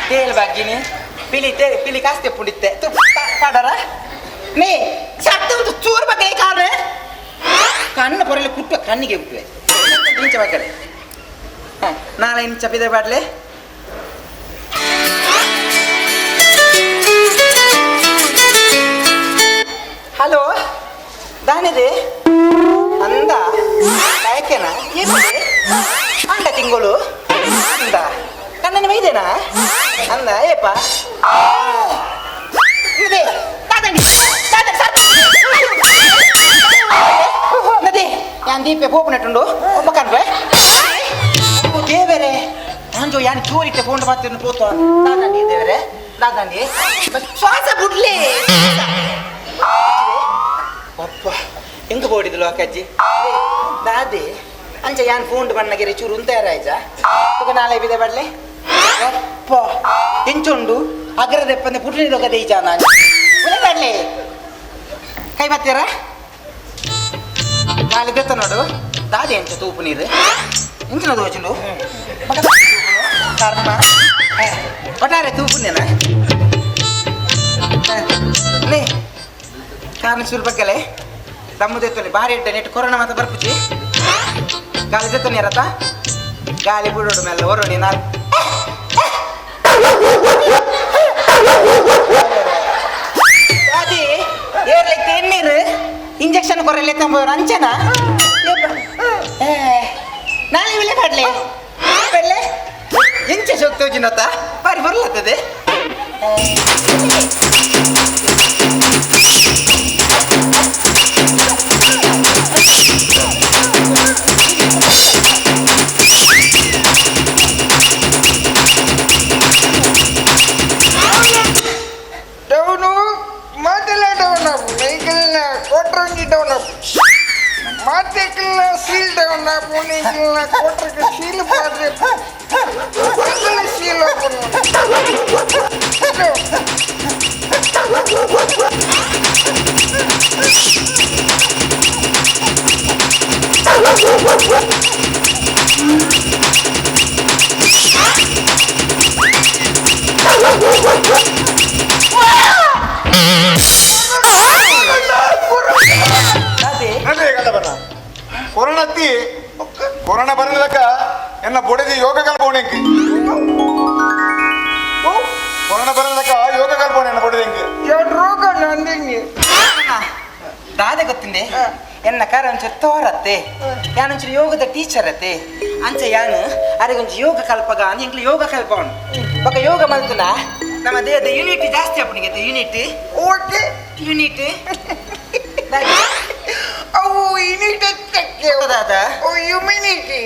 ತೇಲ್ ಬಗ್ಗಿನಿ ಪಿಲಿ ಕಾಸ್ತೆ ಪುಡಿತ್ತೆ ಪಾಡರ ನೀ ಸತ್ತು ಚೂರು ಬಗ್ಗೆ ಕಾರಣ ಕಣ್ಣು ಪೊರಲಿ ಕುಟ್ಟುವ ಕಣ್ಣಿಗೆ ಹುಟ್ಟುವೆ ಇಂಚ ಬಗ್ಗಡೆ ಹಾಂ ನಾಳೆ ಇಂಚ ಬಿದೆ ಬಾಡ್ಲೆ ಹಲೋ ದಾನಿದೆ ಅಂದ ಕಾಯಕೆನ ಏನಿದೆ ಅಂಡ ತಿಂಗಳು ಅಂದ ಕಣ್ಣನ ಮೈದೇನಾ ಅಂದ ಏಪ ಇದೆ ನದಿ ಯಾನ್ ದೀಪೆ ಪೋಪುನಟ್ಟುಂಡು ಒಬ್ಬ ಕಣ್ವೆ ದೇವರೇ ಅಂಜೋ ಯಾನ್ ಚೂರಿಟ್ಟೆ ಫೋನ್ ಬರ್ತೀನಿ ಪೋತು ದಾದಂಡಿ ದೇವರೇ ದಾದಂಡಿ ಶ್ವಾಸ ಬಿಡ್ಲಿ ಅಪ್ಪ ಹೆಂಗ ಬೋಡಿದ್ಲು ಅಕ್ಕಜ್ಜಿ ದಾದಿ ಅಂಚ ಯಾನ್ ಫೋನ್ ಬಣ್ಣಗೆರೆ ಚೂರು ಉಂತಾರಾಯ್ಜ ತಗ ನಾಳೆ ಬಿದೆ ಬಡ್ಲೆ ಅಪ್ಪ ಎಂಚುಂಡು ಅಗ್ರದೆಪ್ಪಂದೆ ಪುಟ್ಟಿದೊಗ ದೈಜ ನಾನು ಬಡ್ಲೆ ಕೈ ಬತ್ತೀರ ನಾಳೆ ಬೆತ್ತ ನೋಡು ದಾದಿ ಎಂಚ ತೂಪು ನೀರು ಇಂಚಿನ ದೋಚುಂಡು ಕರ್ಮ ಒಟ್ಟಾರೆ ತೂಪುನೇನ ಲೇ ಕಾರಣ ಸುಲ್ಬಕ್ಕಲೆ ತಮ್ಮದೆತ್ತಲಿ ಬಾರಿ ಇಟ್ಟೆ ನೆಟ್ಟು ಕೊರೋನಾ ಮಾತ್ರ ಬರ್ಪುಚ್ಚಿ ಗಾಳಿ ಜೊತೆ ಇರತ್ತ ಗಾಳಿ ಬಿಡೋಡು ಮೇಲೆ ಹೊರೋಡಿ ನಾನು ಅದೇ ಏರ್ಲೈತೆ ಎಣ್ಣೀರು ಇಂಜೆಕ್ಷನ್ ಕೊರಲೆ ತಂಬೋರು ಅಂಚನ ನಾಳೆ ಬೆಲೆ ಕಾಡ್ಲೆ ಬೆಲೆ ಎಂಚೆ ಸೋಗ್ತೋಜಿನತ್ತ ಬಾರಿ ಬರ್ಲತ್ತದೆ సీల్ డౌన్ పోనీ కోటర్కి సీల్ పాడ్రే సీల్ ఓపెన్ ಕೊರೋನಾ ಬರಲಕ್ಕ ಎನ್ನ ಬೊಡೆದಿ ಯೋಗ ಕಲ್ಪವಣೆಂಗೆ ಕೊರೋನಾ ಬರಲಕ್ಕ ಯೋಗ ಕಲ್ಪವಣೆ ಎನ್ನ ಬೊಡೆದಿಂಗೆ ರೋಗ ನಂದಿಂಗೆ ದಾದೆ ಗೊತ್ತಿಂದೆ ಎನ್ನ ಕಾರ ಒಂಚೂರು ತೋರತ್ತೆ ಯಾನೊಂಚೂರು ಯೋಗದ ಟೀಚರ್ ಅತ್ತೆ ಅಂಚ ಯಾನು ಅರೆಗೊಂಚು ಯೋಗ ಕಲ್ಪಗ ಎಂಕ್ಲು ಯೋಗ ಕಲ್ಪವನು ಬೊಕ್ಕ ಯೋಗ ಮಲ್ತುನ ನಮ್ಮ ದೇಹದ ಯೂನಿಟ್ ಜಾಸ್ತಿ ಅಪ್ಪನಿಗೆ ಯೂನಿಟ್ ಓಕೆ ಯೂನಿಟ್ ಅವು ಯೂನಿಟ್ ದಾದ ಓ ಹ್ಯೂಮಿನಿಟಿ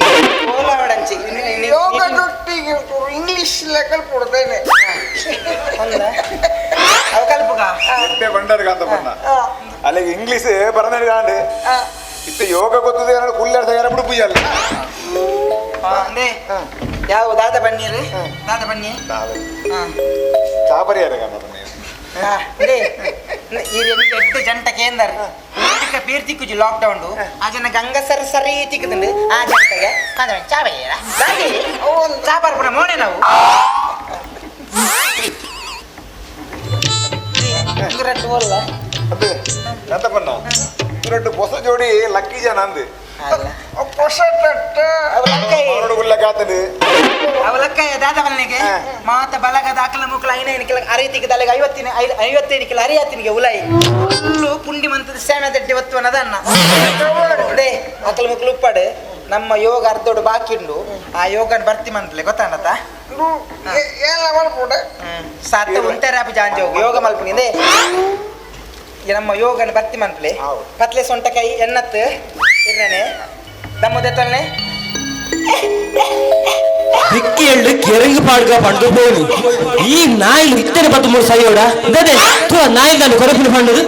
ಓಲಾವಡಂಚಿ ಯೋಗ ದೊಟ್ಟಿಗೆ ಇಂಗ್ಲಿಷ್ ಲೆಕ್ಕಲ್ ಕೊಡ್ತೇನೆ ಅವ ಕಲ್ಪಗ ಎಡ್ಡೆ ಬಂಡರ್ಗ ಅಂತ ಬಣ್ಣ ಅಲ್ಲಿಗೆ ಇಂಗ್ಲಿಷ್ ಬರನಾಡು ಕಾಂಡು ಇತ್ತ ಯೋಗ ಗೊತ್ತದೆ ಕುಲ್ಲಾಡ್ದ ಯಾರ ಬಿಡು ಪುಯ್ಯಲ್ಲ ಅಂದೆ ಯಾವ ದಾದ ಬನ್ನೀರು ದಾದ ಬನ್ನಿ ಚಾಪರಿಯಾರ ಎಟ್ಟು ಜಂಟ ಕೇಂದ್ರ ಪೇರ್ ತಿಕ್ಕುಜಿ ಲಾಕ್ಡೌನ್ ಆ ಜನ ಗಂಗ ಸರಿ ತಿಕ್ಕುದುಂಡು ಆ ಜಂಟಗೆ ಚಾಬಯ್ಯ ಚಾಪಾರ ಪುರ ಮೋನೆ ನಾವು ರಟ್ಟು ಬೋಲ್ಲ ಅದು ಎಂತ ಪಣ್ಣ ಇರಟ್ಟು ಹೊಸ ಜೋಡಿ ಲಕ್ಕಿ ಜನ ಅಂದು ಹೊಸ ತಟ್ಟ ಕಾತದು ಅವಲಕ್ಕಯ್ಯ ದಾದ ಬನ್ನಿಗೆ ಮಾತ ಬಲಗದ ಅಕಲ ಮುಕ್ಕಲ 5 ಕಿಲ ಅರಿತಿಗೆ ತಲೆಗೆ 55 ಕಿಲ ಅರಿಯತ್ತಿನಿಗೆ ಉಲಾಯಿ ಫುಲ್ಲು ಪುಂಡಿ ಮಂತದ ಸೇಮೆ ದಡ್ಡಿ ಒತ್ತು ಅನ್ನದನ್ನ ಅದೇ ಅಕಲ ಮುಕ್ಕಲು ಉಪ್ಪಾಡು ನಮ್ಮ ಯೋಗ ಅರ್ಧೋಡು ಬಾಕಿ ಉಂಡು ಆ ಯೋಗನ ಬರ್ತಿ ಮಂತ್ಲೆ ಗೊತ್ತಾನತ್ತ ಏನ ಮಾಡ್ಬೋಡ ಸಾತ ಉಂಟರ ಅಪಿ ಜಾಂಜಿ ಹೋಗು ಯೋಗ ಮಲ್ಪನಿಂದೆ ನಮ್ಮ ಯೋಗನ ಬರ್ತಿ ಮಂತ್ಲೆ ಪತ್ಲೆ ಸೊಂಟಕಾಯಿ ಎನ್ನತ್ತು ಇರ್ನೇನೆ ದಮ್ಮದೆ ತೊಲ್ನೆ ದಿಕ್ಕಿಯಳ್ಳು ಕೆರಂಗಿ ಪಾಡ್ಗ ಪಂಡು ಬೋಲು ಈ ನಾಯಿಲು ಇತ್ತನೆ 13 ಸೈಯೋಡ ಅದೇ ನಾಯಿ ನಾನು ಕೊರಪಿನ ಪಂಡದು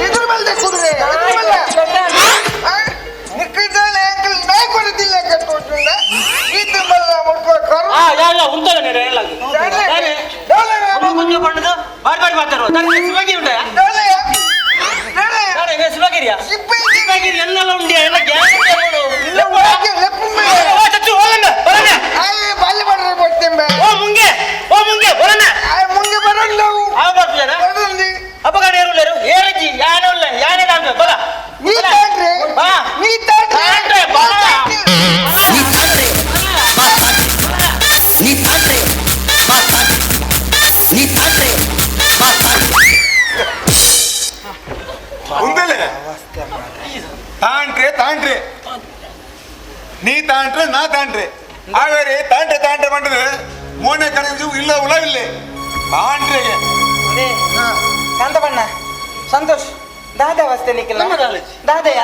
ಇದ್ರ ಮೇಲೆ ಕುದುರೆ ನಿಕ್ಕಿದ್ದಾನೆ ನಾಯಿ ಕೊಡುತ್ತಿಲ್ಲ ಕಟ್ಟೋದ್ರಿಂದ ಇದು ಮಲ್ಲ ಮುಟ್ಕೊ ಕರು ಮುಂದೆ ಪಂಡದು ಬಾರಿ ಮಾತಾಡುವ ಶಿವಗಿರಿ ಉಂಟ ಶಿವಗಿರಿ ಎಲ್ಲೆಲ್ಲ ಉಂಡಿ ಎಲ್ಲ ಬಾಲ್ಯ ಮಾಡ್ರೆ ಕೊಡ್ತೇವೆ ಮುಂಗೆ ಬರೋಣ ಮುಂಗೆ ಬರಲ್ಲ ನಾವು ಅಪಘಾತ ಯಾರು ಏರಜ್ಜಿ ಯಾನಲ್ಲ ಯಾನೇ ಕಾಣ್ಬೇಕು ಬಲ ನೀ ತಾಡ್ರೆ ನೀ ತಾಡ್ರೆ ఉందలే ತಾಂಟ್ರೆ ನೀ ತಾಂಟ್ರೆ ನಾ ತಾಂಟ್ರೆ ಆವೇರಿ ತಾಂಟ್ರೆ ಮಂಡದು ಮೋನೆ ಕಣಜು ಇಲ್ಲ ಉಳವಿಲ್ಲೆ ತಾಂಟ್ರೆಗೆ ಕಾಂತ ಬಣ್ಣ ಸಂತೋಷ್ ದಾದ ಅವಸ್ಥೆ ನಿಖಿಲ ದಾದಯ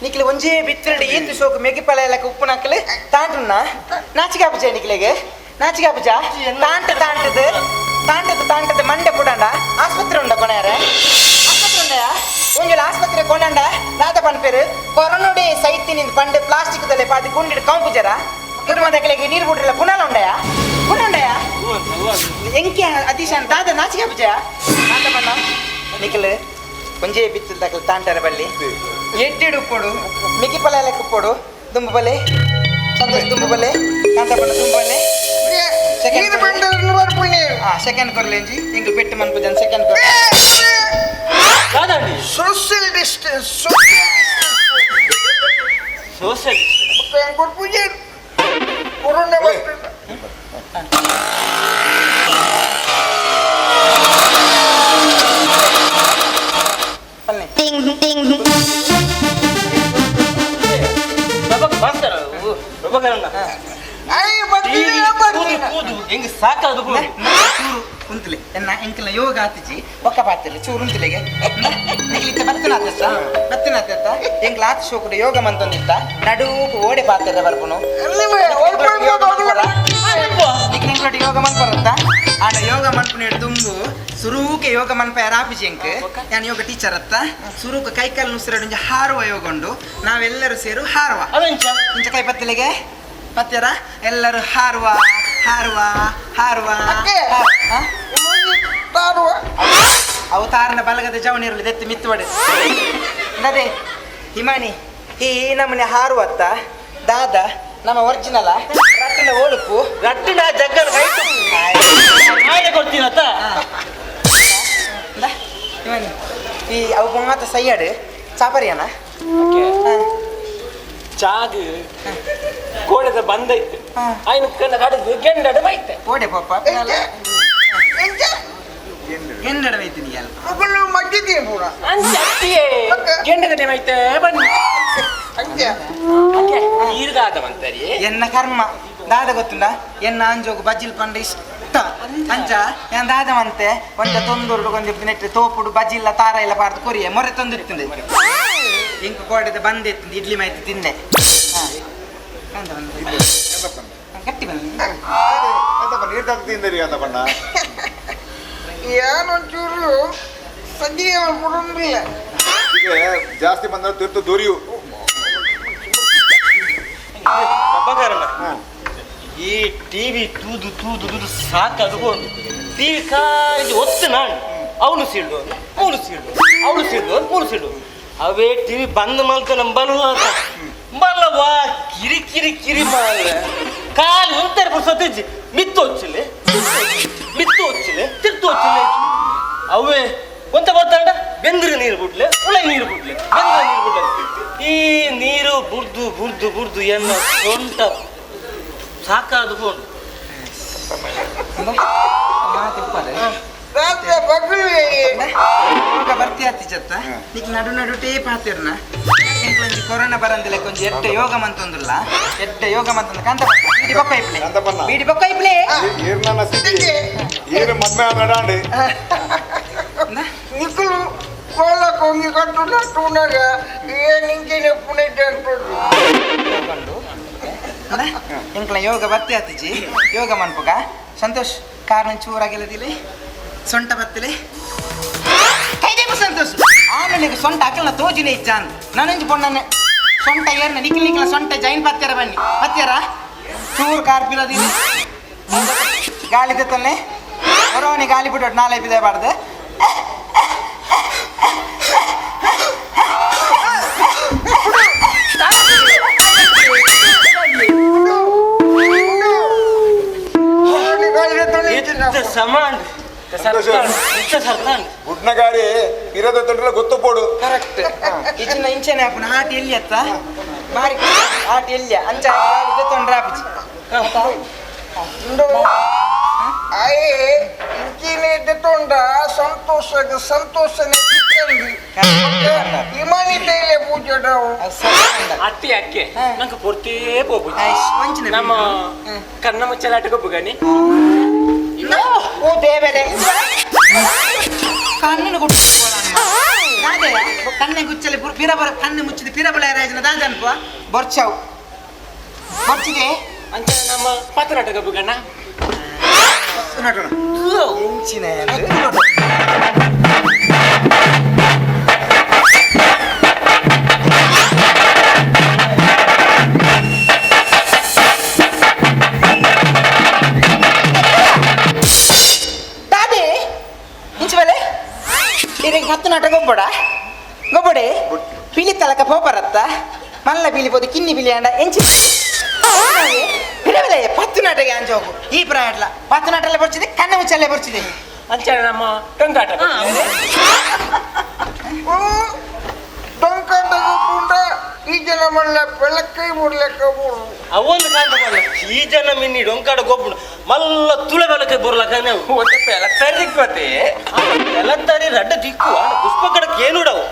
ನಿಖಿಲ ಒಂಜೇ ಬಿತ್ತರಡಿ ಏತು ಸೋಕು ಮೆಗಿಪಳ ಎಲ್ಲಕ್ಕೆ ಉಪ್ಪು ನಕ್ಕಲೆ ತಾಂಟ್ರನ್ನ ನಾಚಿಕಾಪುಜ ನಿಖಿಲೆಗೆ ನಾಚಿಕಾಪುಜ ತಾಂಟದ ಮಂಡೆ ಪುಡಂಡ ಆಸ್ಪತ್ರೆ ಉಂಡ ಕೊನೆಯಾರೆ ಆಸ್ಪತ್ರೆ ಉಂಡಯ ಒಂಜಲ ಆಸ್ಪತ್ರೆ ಕೊಂಡಂಡ ದಾದ ಪನ್ಪೇರು ಕೊರೋನೋಡೆ ಸೈತಿನಿಂದ ಪಂಡೆ ಪ್ಲಾಸ್ಟಿಕ್ ದಲೆ ಪಾದಿ ಗುಂಡಿಡ್ ಕಂಪುಜರ ಕುಟುಂಬದಕ್ಕೆ ನೀರು ಬಿಡ್ರಲ್ಲ ಪುನಃ ಉಂಡಯ ಎಂಕೆ ಅತಿಶಾನ್ ದಾದ ನಾಚಿಕಾಪುಜ ಕಾಂತ ಬಣ್ಣ ನಿಖಿಲ್ ಒಂಜೇ ಬಿತ್ತದ ತಾಂಟರ ಬಲ್ಲಿ ಎಡ್ಡೆಡು ಉಪ್ಪೋಡು ಮಿಗಿಪಲ ಎಲ್ಲ ಉಪ್ಪೋಡು ದುಂಬು ಬಲೆ ಸಂತೋಷ್ ದುಂಬು ಬಲೆ ಕಾಂತ ಬಣ್ಣ ದುಂಬು ಬಲೆ ನೀನು ಬಂದವ್ರನ್ನ ಬರ್ಪುಣಿ ಸೆಕೆಂಡ್ ಕೊರ್ಲೆಂಜಿ ಇಂಗ್ ಪೆಟ್ಟು ಮನ್ಪುಜನ್ ಸೆಕೆಂಡ್ ಕೊರ್ ಸೋಷಿಯಲ್ ಡಿಸ್ಟೆನ್ಸ್ ಸೋಷಿಯಲ್ ಕೊಡ್ಪುಜೆ ಕೊರೋನಾ ಬರ್ತದೆ ಹೆಂಗ್ ಸಾಕಾದ ಕುಂತಲೆ ಎನ್ನ ಎಂಕಲ ಯೋಗ ಆತಿಜಿ ಒಕ್ಕ ಪಾತಿಲ್ಲ ಚೂರು ಉಂತಲೆಗೆ ನಿಕ್ಲಿತ್ತೆ ಬತ್ತನಾತ ಎಂಕ್ಲ ಆತ ಶೋಕುಡ ಯೋಗ ಮಂತೊಂದಿತ್ತ ನಡುಕು ಓಡೆ ಪಾತ್ರ ಬರ್ಪುನು ನಿಕ್ಲಿಂಗ್ಲೋಟಿ ಯೋಗ ಮನ್ಪರಂತ ಆಂಡ ಯೋಗ ಮನ್ಪುನ ತುಂಬು ಸುರೂಕೆ ಯೋಗ ಮನ್ಪ ರಾಪಿಜಿ ಎಂಕ್ ನಾನು ಯೋಗ ಟೀಚರ್ ಅತ್ತ ಸುರೂಕ ಕೈಕಾಲು ನುಸಿರಡು ಹಾರುವ ಯೋಗ ಉಂಡು ನಾವೆಲ್ಲರೂ ಸೇರು ಹಾರುವ ಇಂಚ ಕೈ ಪತ್ತಲೆಗೆ ಪತ್ಯರ ಎಲ್ಲರೂ ಹಾರುವ ಅವತಾರನ ಬಲಗದ ಜವನಿರಲಿ ದೆತ್ತು ಮಿತ್ತುವಡೆ ಅದೇ ಹಿಮಾನಿ ಈ ನಮ್ಮನೆ ಹಾರುವತ್ತ ದಾದ ನಮ್ಮ ಒರಿಜಿನಲ್ ರಟ್ಟಿನ ಓಳುಪು ರಟ್ಟಿನ ಜಗ್ಗನ ಕೊಡ್ತೀನತ್ತ ಹಿಮಾನಿ ಈ ಅವು ಮಾತ ಸೈಯಡ್ ಚಾಪರಿಯನ ಚಾದು ಕೋಣದ ಬಂದೈತೆ ಆಯ್ನ ಕಣ್ಣ ಕಡದು ಗೆಂಡಡ ಬೈತೆ ಓಡೆ ಪಾಪ ಗೆಂಡಡ ಬೈತೀನಿ ಅಲ್ಲ ಮಗಳು ಮಗ್ಗಿದ್ದೀನಿ ಪೂರ ಅಂಜತ್ತಿಯೇ ಗೆಂಡಗಡೆ ಬೈತೆ ಬನ್ನಿ ಹಂಗೆ ಈರ್ಗಾದವಂತರಿ ಎನ್ನ ಕರ್ಮ ದಾದ ಗೊತ್ತುಂಡ ಎನ್ನ ಅಂಜೋಗು ಬಜ್ಜಿಲ್ ಪಂಡ ಇಷ್ಟ ಅಂಚ ನಾನು ದಾದವಂತೆ ಒಂದ ತೊಂದೂರು ಕೊಂದಿರ್ತು ನೆಟ್ಟು ತೋಪುಡು ಬಜ್ಜಿಲ್ಲ ತಾರ ಇಲ್ಲ ಪಾರ್ದು ಕೊರಿಯ ಮೊರೆ ತಂದಿರ್ತಂದೆ ಇಂಕ ಕೋಡದ ಬಂದಿತ್ತು ಇಡ್ಲಿ ಮಾಹಿತಿ ತಿಂದೆ ಗಟ್ಟಿ ಬಂದ ನೀರು ತಗ್ತಿಂದರಿ ಅಂತ ಬಣ್ಣ ಏನೊಂಚೂರು ಸಜ್ಜಿಗೆ ಕೊಡೋದಿಲ್ಲ ಈಗ ಜಾಸ್ತಿ ಬಂದ್ರೆ ತಿರ್ತು ದೊರಿಯು ಹಬ್ಬಗಾರನ ಈ ಟಿವಿ ತೂದು ತೂದು ತೂದು ಸಾಕಾದುಕೊಂಡು ಟಿವಿ ಕಾಯಿ ಒತ್ತು ನಾನು ಅವನು ಸಿಡ್ಲು ಅವನು ಸಿಡ್ಲು ಅವಳು ಸಿಡ್ಲು ಮೂರು ಸಿಡ್ಲು ಅವೇ ಟಿವಿ ಬಂದ್ ಮಲ್ತು ನಮ್ಮ ಬಲ್ಲವಾ ಕಿರಿ ಕಿರಿ ಕಿರಿ ಮಾಡ ಕಾಲು ಒಂಥರ ಬರ್ತದೆ ಮಿತ್ತು వచ్చిలే ತಿರ್ತು వచ్చిలే ಅವೇ ಒಂತ ಬರ್ತಾಂಡ ಬೆಂದ್ರೆ ನೀರು ಬಿಡ್ಲೆ ಉಳ ನೀರು ಬಿಡ್ಲೆ ಬೆಂದ್ರೆ ನೀರು ಬಿಡ್ಲೆ ಈ ನೀರು ಬುರ್ದು ಬುರ್ದು ಬುರ್ದು ಎನ್ನ ಸೊಂಟ ಸಾಕಾದುಕೊಂಡು ರಾತ್ರಿ ಬಗ್ಲಿ ಬರ್ತಿ ಹತ್ತಿಜತ್ತ ನೀಕ್ ನಡು ನಡು ಟೇಪ್ ಹಾತಿರ್ನ ಒಂಜಿ ಕೊರೋನಾ ಬರಂದಿಲ್ಲ ಕೊಂಚ ಎಡ್ಡೆ ಯೋಗ ಮಂತೊಂದುಲ್ಲ ಎಡ್ಡೆ ಯೋಗ ಮಂತೊಂದು ಕಾಂತ ಬೀಡಿ ಬೊಕ್ಕ ಇಪ್ಲೆ ಕಾಂತಪ್ಪನ. ಬೀಡಿ ಬೊಕ್ಕ ಇಪ್ಲೆ ಈರ್ನ ಸಿಟಿ ಈರು ಮದ್ಮೆ ನಡಾಂಡಿ ನಿಕ್ಕಲು ಕೋಲ ಕೊಂಗಿ ಕಟ್ಟು ನಟ್ಟುನಾಗ ಏನಿಂಕಿನ ಪುಣಿದ್ದೆ ಅಂಟೋದು ಇಂಕ್ಲ ಯೋಗ ಬರ್ತಿ ಹತ್ತಿಜಿ ಯೋಗ ಮನ್ಪುಗ ಸಂತೋಷ್ ಕಾರಣ ಚೂರಾಗಿಲ್ಲದಿಲ್ಲ ಸೊಂಟ ಬತ್ತಿಲೆ ಕೈದೇಕು ಸಂತೋಷ್ ಆಮೇಲೆ ನೀನು ಸೊಂಟ ಹಾಕಲ್ಲ ತೋಜಿನೇ ಇಚ್ಚಾನ್ ನಾನೊಂದು ಪೊಣ್ಣನೆ ಸೊಂಟ ಏರ್ನ ನಿಖಿಲ್ ನಿಖಿಲ ಸೊಂಟ ಜೈನ್ ಪತ್ಯಾರ ಬನ್ನಿ ಪತ್ಯಾರ ಚೂರು ಕಾರ್ಪಿಲದಿಲ್ಲ ಗಾಳಿ ತೆತ್ತಲ್ಲೇ ಹೊರವನಿ ಗಾಳಿ ಬಿಟ್ಟು ನಾಳೆ ಬಿದೆ ಬಾರ್ದು ಸಮಾನ್ ಗುಡ್ನ ಗಾಡಿ ಇರೋದ ತೊಂದ್ರೆ ಗೊತ್ತು ಪೋಡು ಕರೆಕ್ಟ್ ಇದನ್ನ ಇಂಚನೆ ಹಾಪುನ ಹಾಟ್ ಎಲ್ಲಿ ಅತ್ತ ಮಾರಿ ಹಾಟ್ ಎಲ್ಲಿ ಅಂಚ ತೊಂದ್ರೆ ಹಾಪಿಚಿ ಅಯ್ಯೇ ಇಂಕಿನ ಇದ್ದುಕೊಂಡ ಸಂತೋಷನೇ ಇಮಾನಿ ತೈಲೆ ಪೂಜೆ ಅತ್ತಿ ಅಕ್ಕೆ ನಂಗೆ ಪೂರ್ತಿ ಹೋಗ್ಬಿಟ್ಟು ನಮ್ಮ ಕನ್ನ ಮುಚ್ಚಲಾಟಕ್ಕೆ ಬುಗಾನಿ ಓ ದೇವರೇ ಕಣ್ಣನ್ನು ಗುಟ್ಟು ಕಣ್ಣೆ ಗುಚ್ಚಲಿ ಪಿರಬಲ ಕಣ್ಣು ಮುಚ್ಚಿದ ಪಿರಬಲ ರಾಜನ ದಾದನ್ಪ ಬರ್ಚಾವು ಬರ್ಚಿಗೆ ಅಂತ ನಮ್ಮ ಪತ್ರನಾಟಕ ಬುಗಣ್ಣ ಇಂಚಿನ ದಾದಿ ಇಂಚಬಲೆ ಇದಕ್ಕೆ ಹತ್ತು ನಾಟ ಗೊಬ್ಬಡೆ ಪಿಲಿ ತಲಕ ಪೋಪರತ್ತ ಮಲ್ಲ ಬಿಲಿ ಪೋದು ಕಿನ್ನಿ ಬಿಲಿ ಅಂಡ ಎಂಚಿ ಬಿಡಬಲೆ ಪತ್ತು ನಾಟಗೆ ಅಂಚ ಹೋಗು ಈ ಪ್ರಾಯಟ್ಲ ಪತ್ತು ನಾಟಲ್ಲೇ ಬರ್ಚಿದೆ ಕಣ್ಣ ಮುಚ್ಚಲ್ಲೇ ಬರ್ಚಿದೆ ಅಂಚ ನಮ್ಮ ಟೊಂಕಾಟ ಟೊಂಕಾಟ ಈ ಜನ ಮಲ್ಲ ಬೆಳಕೈ ಮುಡ್ಲೆಕ್ಕ ಅವೊಂದು ಕಾಂತ ಬಲ್ಲ ಈ ಜನ ಮಿನ್ನಿ ಡೊಂಕಾಡ ಗೊಬ್ಬು ಮಲ್ಲ ತುಳ ಬೆಳಕೆ ಬರ್ಲಕ್ಕ ನಾವು ಎಲ್ಲ ತರಿಕ್ಕೋತೆ ಎಲ್ಲ ತರಿ ರಡ್ಡ ದಿಕ್ಕು ಪುಷ್ಪ ಕಡಕ್ಕೆ ಏನುಡವು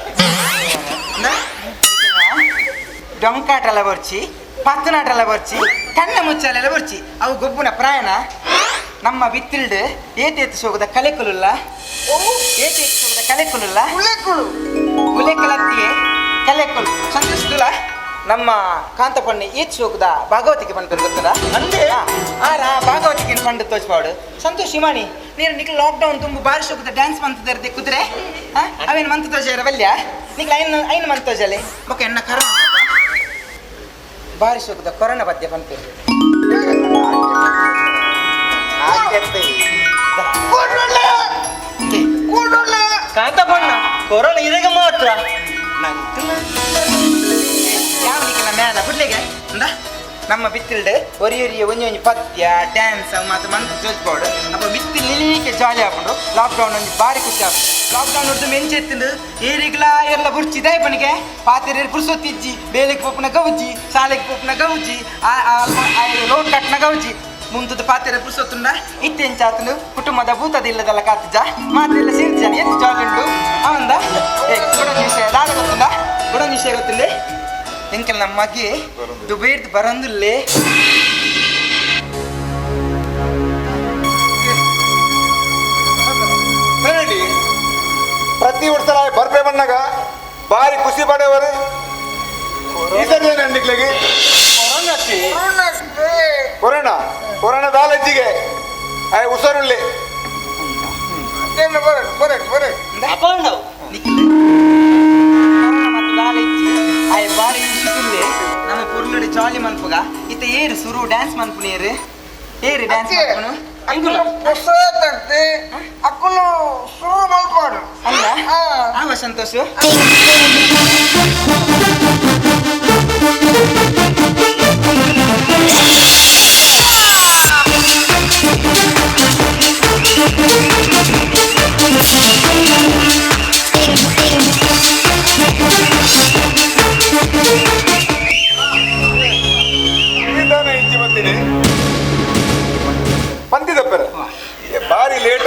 ಡೊಂಕಾಟೆಲ್ಲ ಬರ್ಚಿ ಪತ್ತನಾಟೆಲ್ಲ ಬರ್ಚಿ ಕಣ್ಣ ಮುಚ್ಚಲೆಲ್ಲ ಬರ್ಚಿ ಅವು ಗೊಬ್ಬುನ ಪ್ರಾಯಣ ನಮ್ಮ ಬಿತ್ತಿಲ್ಡ್ ಏತೇತು ಸೋಗದ ಕಲೆಕುಲುಲ್ಲ ಏತೇತು ಸೋಗದ ಕಲೆಕುಲುಲ್ಲ ಕುಲೆಕಲತ್ತಿಯೇ ಕಲೆಕುಲು ಸಂತೋಷದುಲ ನಮ್ಮ ಕಾಂತಪಣ್ಣಿ ಈಚ್ ಸೋಗದ ಭಾಗವತಿಗೆ ಬಂದು ಗೊತ್ತದ ಅಂದೇ ಆರ ಭಾಗವತಿಗೆ ಪಂಡು ತೋಚ್ಪಾಡು ಸಂತೋಷ್ ಹಿಮಾನಿ ನೀರು ನಿಕ್ಲು ಲಾಕ್ಡೌನ್ ತುಂಬ ಬಾರಿ ಸೋಗದ ಡ್ಯಾನ್ಸ್ ಮಂತದ ಕುದುರೆ ಅವೇನು ಮಂತ ತೋಜಾರ ಬಲ್ಯ ನಿಕ್ಲು ಐನು ಮಂತ ತೋಜಲೆ ಬೊಕ್ಕ ಎನ್ನ ಕರ ಬಾರಿ ಸೋಗದ ಕೊರೋನಾ ಪದ್ಯ ಪಂಪೇರು ಕಾಂತ ಬಣ್ಣ ಕೊರೋನಾ ಇದಾಗ ಮಾತ್ರ ಯಾವ ನಿಕ್ಕಿನ ಮ್ಯಾನ ಬಿಡ್ಲಿಗೆ ಅಂದ ನಮ್ಮ ಬಿತ್ತಿಲ್ಡ್ ಒರಿಯೊರಿಯ ಒಂಜಿ ಪದ್ಯ ಡ್ಯಾನ್ಸ್ ಮತ್ತು ಮಂತ್ ಜೋಜ್ಬೋಡು ಅಪ್ಪ ಬಿತ್ತಿಲ್ ನಿಲಿಕೆ ಜಾಲಿ ಹಾಕೊಂಡು ಲಾಕ್ಡೌನ್ ಒಂಜಿ ಬಾರಿ ಖುಷಿ ಆಪು ಲಾಕ್ಡೌನ್ ಹೊಡ್ದು ಮೆಂಚೆತ್ತಿಂದು ಏರಿಗ್ಲ ಎಲ್ಲ ಬುರ್ಚಿದೆ ಪನಿಗೆ ಪಾತಿರ ಪುರ್ಸೊತ್ತಿಜ್ಜಿ ಬೇಲಿಗೆ ಪೋಪುನ ಗೌಜಿ ಶಾಲೆಗೆ ಪೋಪುನ ಗೌಜಿ ಲೋನ್ ಕಟ್ನ ಗೌಜಿ ಮುಂದದ ಪಾತಿರ ಪುರ್ಸೊತ್ತುಂಡ ಇತ್ತೆಂಚಾತನು ಕುಟುಂಬದ ಭೂತದಿಲ್ಲದಲ್ಲ ಕಾತಿಜ ಮಾತೆಲ್ಲ ಸೇರ್ತಿಜಾನೆ ಎತ್ತು ಜಾಲಿ ಉಂಡು ಅವಂದ ಗುಡೊಂದು ವಿಷಯ ದಾದ ಗೊತ್ತುಂಡ ಗುಡೊಂದು ವಿಷಯ ಗೊತ್ತಿಲ್ಲ ಎಂಕಲ್ ನಮ್ಮ ಮಗೆ ದುಬೈರ್ದು ಬರಂದುಲ್ಲೇ ಪ್ರತಿ ವರ್ಷ ಬರ್ಪೆ ಬಣ್ಣಗ ಬಾರಿ ಖುಷಿ ಪಡೆಯವರು ಈ ಸರಿ ಏನಿಕ್ಲಿಗೆ ಕೊರೋನಾ ಕೊರೋನಾ ದಾಲಜ್ಜಿಗೆ ಉಸರುಳ್ಳಿ ಏನು ಬರಟ್ ಅಪ್ಪ ನಾವು ಮತ್ತು ದಾಳಿ ಇಚ್ಚಿ ಆಯ್ ಬಾರಿ ಇಷ್ಟಿಲ್ಲೇ ನಮ್ಮ ಪುರ್ಲುಡಿ ಜಾಲಿ ಮನ್ಪುಗ ಇತ್ತ ಏರು ಸುರು ಡ್ಯಾನ್ಸ್ ಮನ್ಪುನ ಏರು ಡ್ಯಾನ್ಸ್ ಮನ್ಪುನು ಅಕ್ಕನು ಪುಸ್ತಕತೆ ಅಕ್ಕನು ಶುರು ಮಲ್ಪಾಡು ಅಲ್ಲ ಆವ ಸಂತೋಷ ನಿಧಾನ ಇಂಚಿ ಬಂದಿನಿ ಬಂದಿದ್ದಪ್ಪರ ಬಾರಿ ಲೇಟ್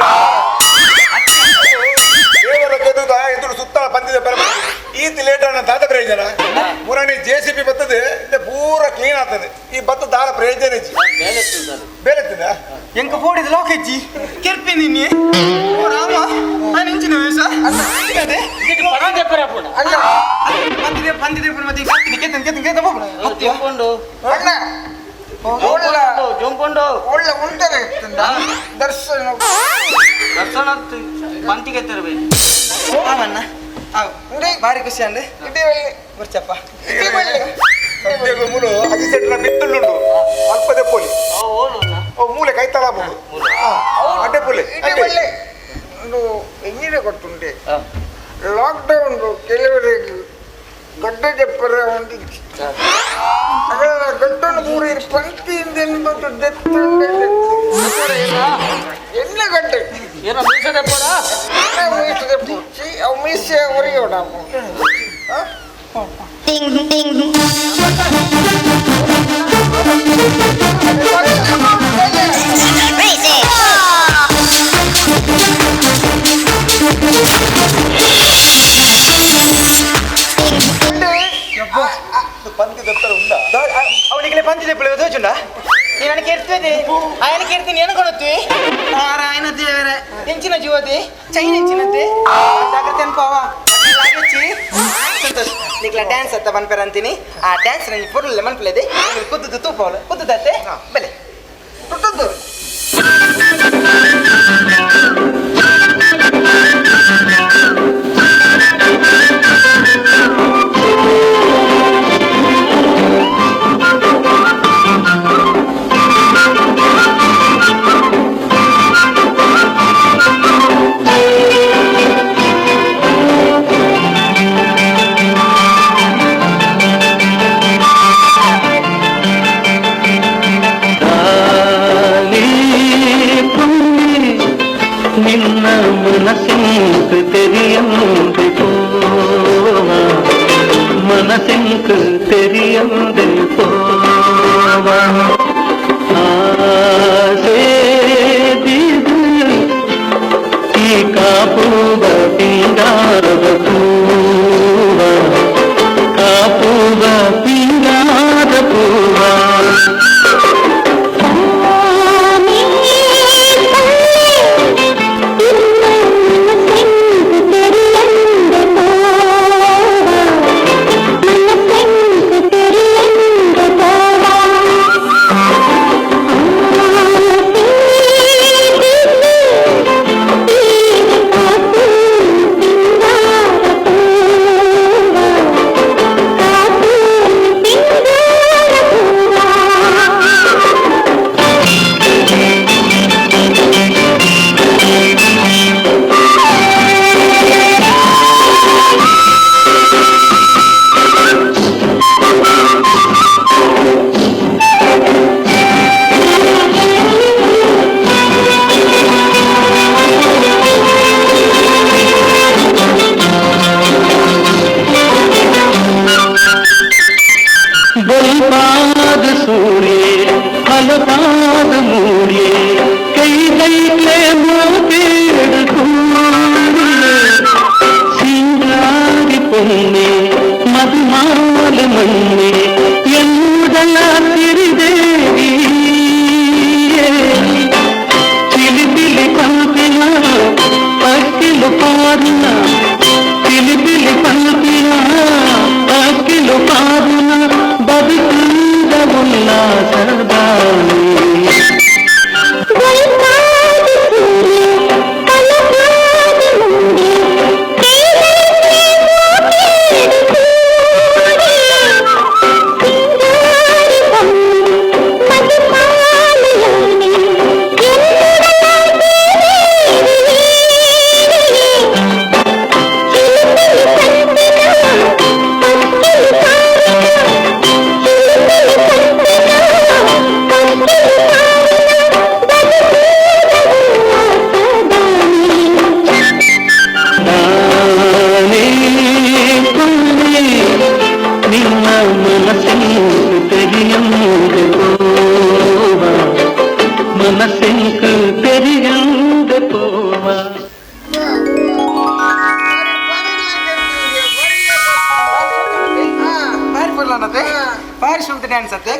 ದೇವರ ಕೆದುದ ಎದುರು ಸುತ್ತ ಬಂದಿದ್ದಪ್ಪರ ಈತಿ ಲೇಟ್ ಅನ್ನ ದಾದ ಪ್ರಯೋಜನ ಮುರಣಿ JCB ಬರ್ತದೆ ಇದು ಪೂರ ಕ್ಲೀನ್ ಆಗ್ತದೆ ಈ ಭತ್ತ ದಾರ ಪ್ರಯೋಜನ ಇಚ್ಚಿ ಬೇಲೆತ್ತಿದ ಎಂಕ ಪೋಡಿದ ಲೋಕ ಇಚ್ಚಿ ಕೆರ್ಪಿ ನಿನ್ನೆ ಓ ರಾಮ ನಾನು ಇಂಚಿನ ವೇಷ ಅದೇ ಅಣ್ಣ ಬಂದಿದೆ ಮತ್ತೆ ಕೆತ್ತನ್ ಜಂಪೊಂಡು ಅಣ್ಣ ಒಳ್ಳೆ ಜಂಪೊಂಡು ಒಳ್ಳೆ ಉಂಟನೆ ಇರ್ತಂದ ದರ್ಶನ ದರ್ಶನ ಪಂತಿಗೆ ತರಬೇಕು ಅವನ್ನ ಬಾರಿ ಖುಷಿ ಅಂದೆ ಇಡೀ ಒಳ್ಳೆ ಬರ್ಚಪ್ಪ ಇಡೀ ಒಳ್ಳೆ ಸದ್ಯಗ ಮೂಲು ಅಗಿಸೆಟ್ರ ಮಿತ್ತುಳ್ಳುಂಡು ಅಲ್ಪದೆ ಪೋಲಿ ಓ ಮೂಲೆ ಕೈತಲ ಮೂಲು ಅಡ್ಡೆ ಪೋಲಿ ಇಡೀ ಒಳ್ಳೆ ಒಂದು ಎಂಜಿನ ಕೊಟ್ಟುಂಟೆ ಲಾಕ್ಡೌನ್ ಕೆಲವರಿಗೆ ಗಡ್ಡ ಜಪ್ಪರ ಹೊಂದಿತ್ತು ಗಡ್ಡನ್ನು ಪೂರ ಪಂಕ್ತಿಯಿಂದ ಎಲ್ಲ ಗಡ್ಡೆ ಏನೋ ಮೀಸದೆ ಪೋಡ ಮೀಸದೆ ಪೂರ್ಚಿ ಅವು ಮೀಸೆ ಒರಿಯೋಡ ಪಂದಿದತ್ತರ ಉಂಡ ಅವನಿಗೆ ಬಂದಿದೆ ಬಿಡುವ ದೋಚುಂಡ ನೀನು ನನಗೆ ಇರ್ತದೆ ఆయన ಕೀರ್ತೀನಿ ಏನು ಕೊಡುತ್ತಿ ఆయన ದೇವರೇ ಎಂಚಿನ ಜೀವತಿ ಚೈನ್ ಎಂಚಿನತೆ ಜಾಗ್ರತೆ ಅನ್ಪಾವ ಸಂತೋಷ್ ನೀಕ್ಲ ಡ್ಯಾನ್ಸ್ ಅತ್ತ ಮನ್ಪೇರ ಅಂತೀನಿ ಆ ಡ್ಯಾನ್ಸ್ ನನಗೆ ಪುರ್ಲೆ ಮನ್ಪಲೇದೆ ಕುದ್ದು ತೂಪವಳು ಕುದ್ದತ್ತೆ ಬೆಲೆ ತುಟ್ಟದ್ದು ನಿನ್ನ ಮನಸ್ಸಿಂಕು ತೆರಿಯಂದೆ ಪೋವ ಮನಸ್ಸಿಂಕು ತೆರಿಯಂದೆ ಪೋವ ಆಸೆ ದಿದು ಈ ಕಾಪುವ ಪಿಂಗಾರದ ಪೂವ ಕಾಪುವ ಪಿಂಗಾರದ ಪೂವ ಬಲ್ಪಾದ ಸೂರ್ಯ ಫಲಪಾದ ಮೂರ್ಯ ಕೈ ಕೈಲೆ ಮೋತೇಡು ಕೂರ್ಯ ಸಿಂಗಾರಿ ಪೊನ್ನೆ ಮಧುಮಾಲ ಮಣ್ಣೆ ಎಲ್ಲುದಲ ತಿರಿದೇವಿ ಚಿಲಿಪಿಲಿ ಪಂಪಿನ ಪಕ್ಕಿಲು ಪಾರುನ ಚಿಲಿಪಿಲಿ ಪಂಪಿನ ಪಕ್ಕಿಲು ಪಾರುನ ಬದುಕಿದ ಉಲ್ಲಾಸದಾನಿ போவா மனசெங்கு தெரியாத போவா ಬಾರಿ ಪಡ್ಲನತೆ ಬಾರಿ ಶುದ್ಧ ಡ್ಯಾನ್ಸ್ ಅತ್ತೆ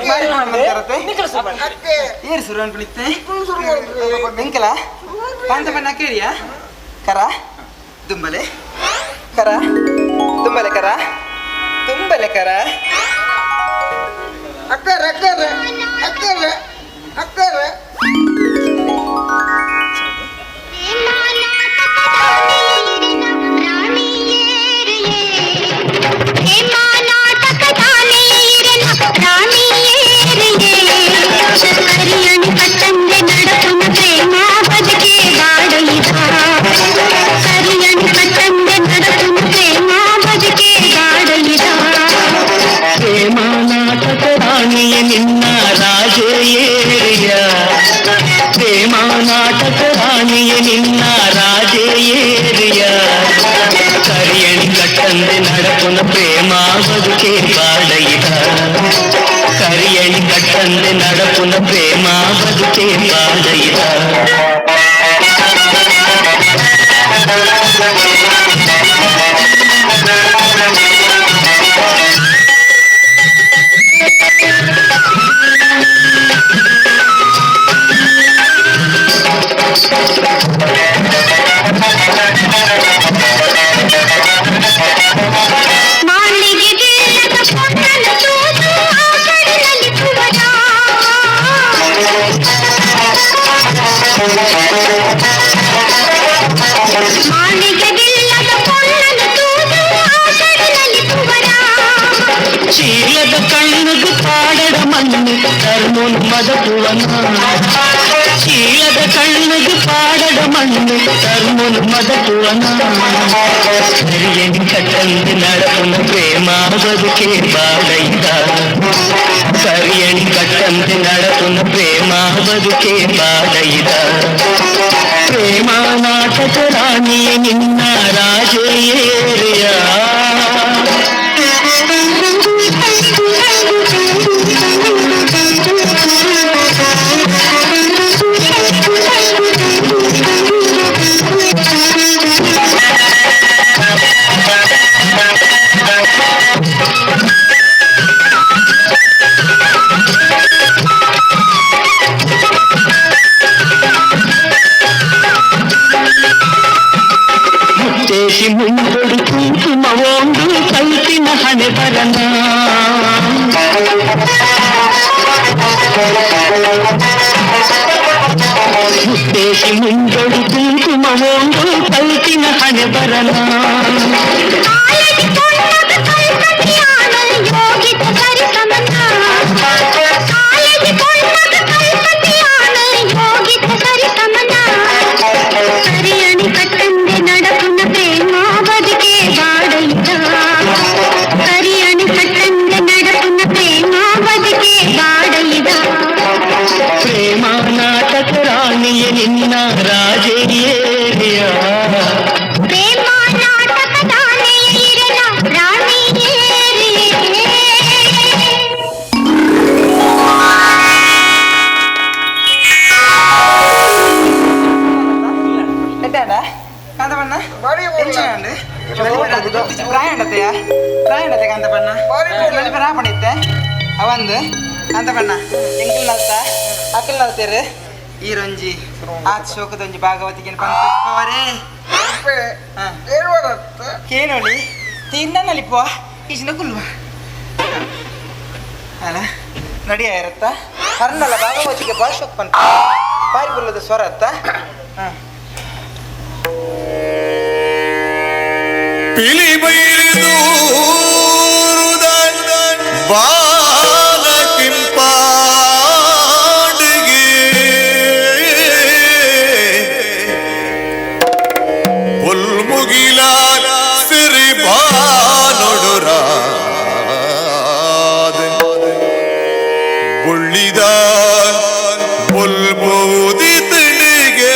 ಬಾರಿ ಮಾಡ್ತಾರತ್ತೆ ಏರ್ ಸುರು ಅನ್ಬಿಡುತ್ತೆ ಬೆಂಕಲ ಕಾಂತ ಬಣ್ಣ ಕೇಳಿಯಾ ಕರ ತುಂಬಲೆ ಕರ ತುಂಬಲೆ ಕರ ತುಂಬಲೆ ಕರ ಅಕ್ಕರ ಅಕ್ಕರ ಅಕ್ಕರ ಅಕ್ಕರ ನಿನ್ನ ರಾಜೇರಿಯ ಪ್ರೇಮ ನಾಟಕ ರಾಣಿಯ ನಿನ್ನ ರಾಜೇರಿಯ ಕರಿಯಣಿ ಕಟ್ಟಂದೆ ನಡಪುನ ಪ್ರೇಮ ಬದುಕೆ ಬಾಡೈದ ಕರಿಯಣಿ ಕಟ್ಟಂದೆ ನಡಪುನ ಪ್ರೇಮ ಬದುಕೆ ಬಾಡೈದ ಚೀಲದ ಕಣ್ಣದು ಪಾಡದ ಮಣ್ಣು ಕರ್ಮೋನ್ ಮದಪುವನ ಚೀಲದ ಕಣ್ಣದು ಪಾಡದ ಮಣ್ಣು ಕರ್ಮೋನ್ ಮದಪುವನ ಕರಿಯಣಿ ಕಟ್ಟಂದು ನಡಪುನ ಪ್ರೇಮ ಬದುಕೆ ಬಾಡೈದ ಕರಿಯಣಿ ಕಟ್ಟಂದು ನಡಪುನ ಪ್ರೇಮ ಬದುಕೆ ಬಾಡೈದ ಪ್ರೇಮ ನಾಟಕ ರಾಣಿಯ ನಿನ್ನ ರಾಜೇರಿಯ ಮುತ್ತೇಸಿ ಮುಂದೊಡು ಕುಂಕುಮ ಒಂದು ಕಲ್ಪಿನ ಹಣೆ ಬರನ ಮುತ್ತೇಸಿ ಮುಂದೊಡು ಕುಂಕುಮ ಒಂದು ಕಲ್ಪಿನ ಹಣೆ ಬರನ ಪ್ರೇಮ ನಾಟಕ ರಾಣಿಯ ನಿನ್ನ ರಾಜೇರಿಯ ಪ್ರೇಮ ನಾಟಕ ರಾಣಿಯ ಕಾಂತ ಬಣ್ಣ ಎಂಚಂಡು ಪ್ರಾಯಂಡತೆಯ ಪ್ರಾಯಂಡತೆ ಕಾಂತ ಬಣ್ಣ ರಾಪಣಿತ್ತೆ ಅವಂದು ಕಾಂತ ಬಣ್ಣ ಎಂಕಲ್ ನಲ್ತ ಅಕ್ಕಲ್ ನಲ್ತೇರು ಈ ರಂಜಿ ಆತ್ ಶೋಕದೊಂಜಿ ಭಾಗವತಿಗೆ ಪಂತವರೇ ಕೇನೋಳಿ ತಿನ್ನಲಿಪ್ಪ ಈಚಿನ ಕುಲ್ವ ಅಲ್ಲ ನಡಿಯ ಇರತ್ತ ಹರ್ನಲ್ಲ ಭಾಗವತಿಗೆ ಭಾಷೋಕ್ ಪಂತ ಬಾರಿ ಕುಲ್ಲದ ಸ್ವರ ಅತ್ತ ಹಾಂ ಪಿಲಿ ಬೈಲಿದು ಬಾಲ ಕಿಂಪಾಡಿಗೆ ಹುಲ್ಮುಗಿಲ ಸಿರಿ ಬಾನೊಡುರ ಬುಳ್ಳಿದ ಬುಲ್ಬೂದಿ ತಿಂಡಿಗೆ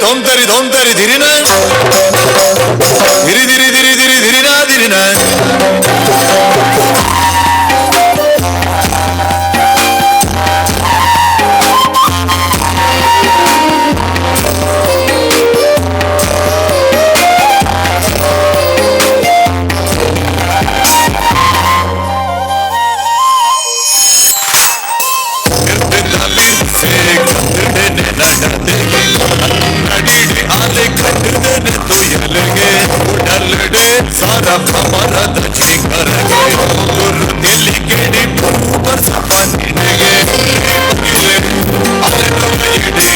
ದೊಂತರಿ ದಿರಿನ ದಿರಿನ सारा कमरद चिंगरगे गुरु दिल केड़ी ऊपर सपनेगे अरे नोयडे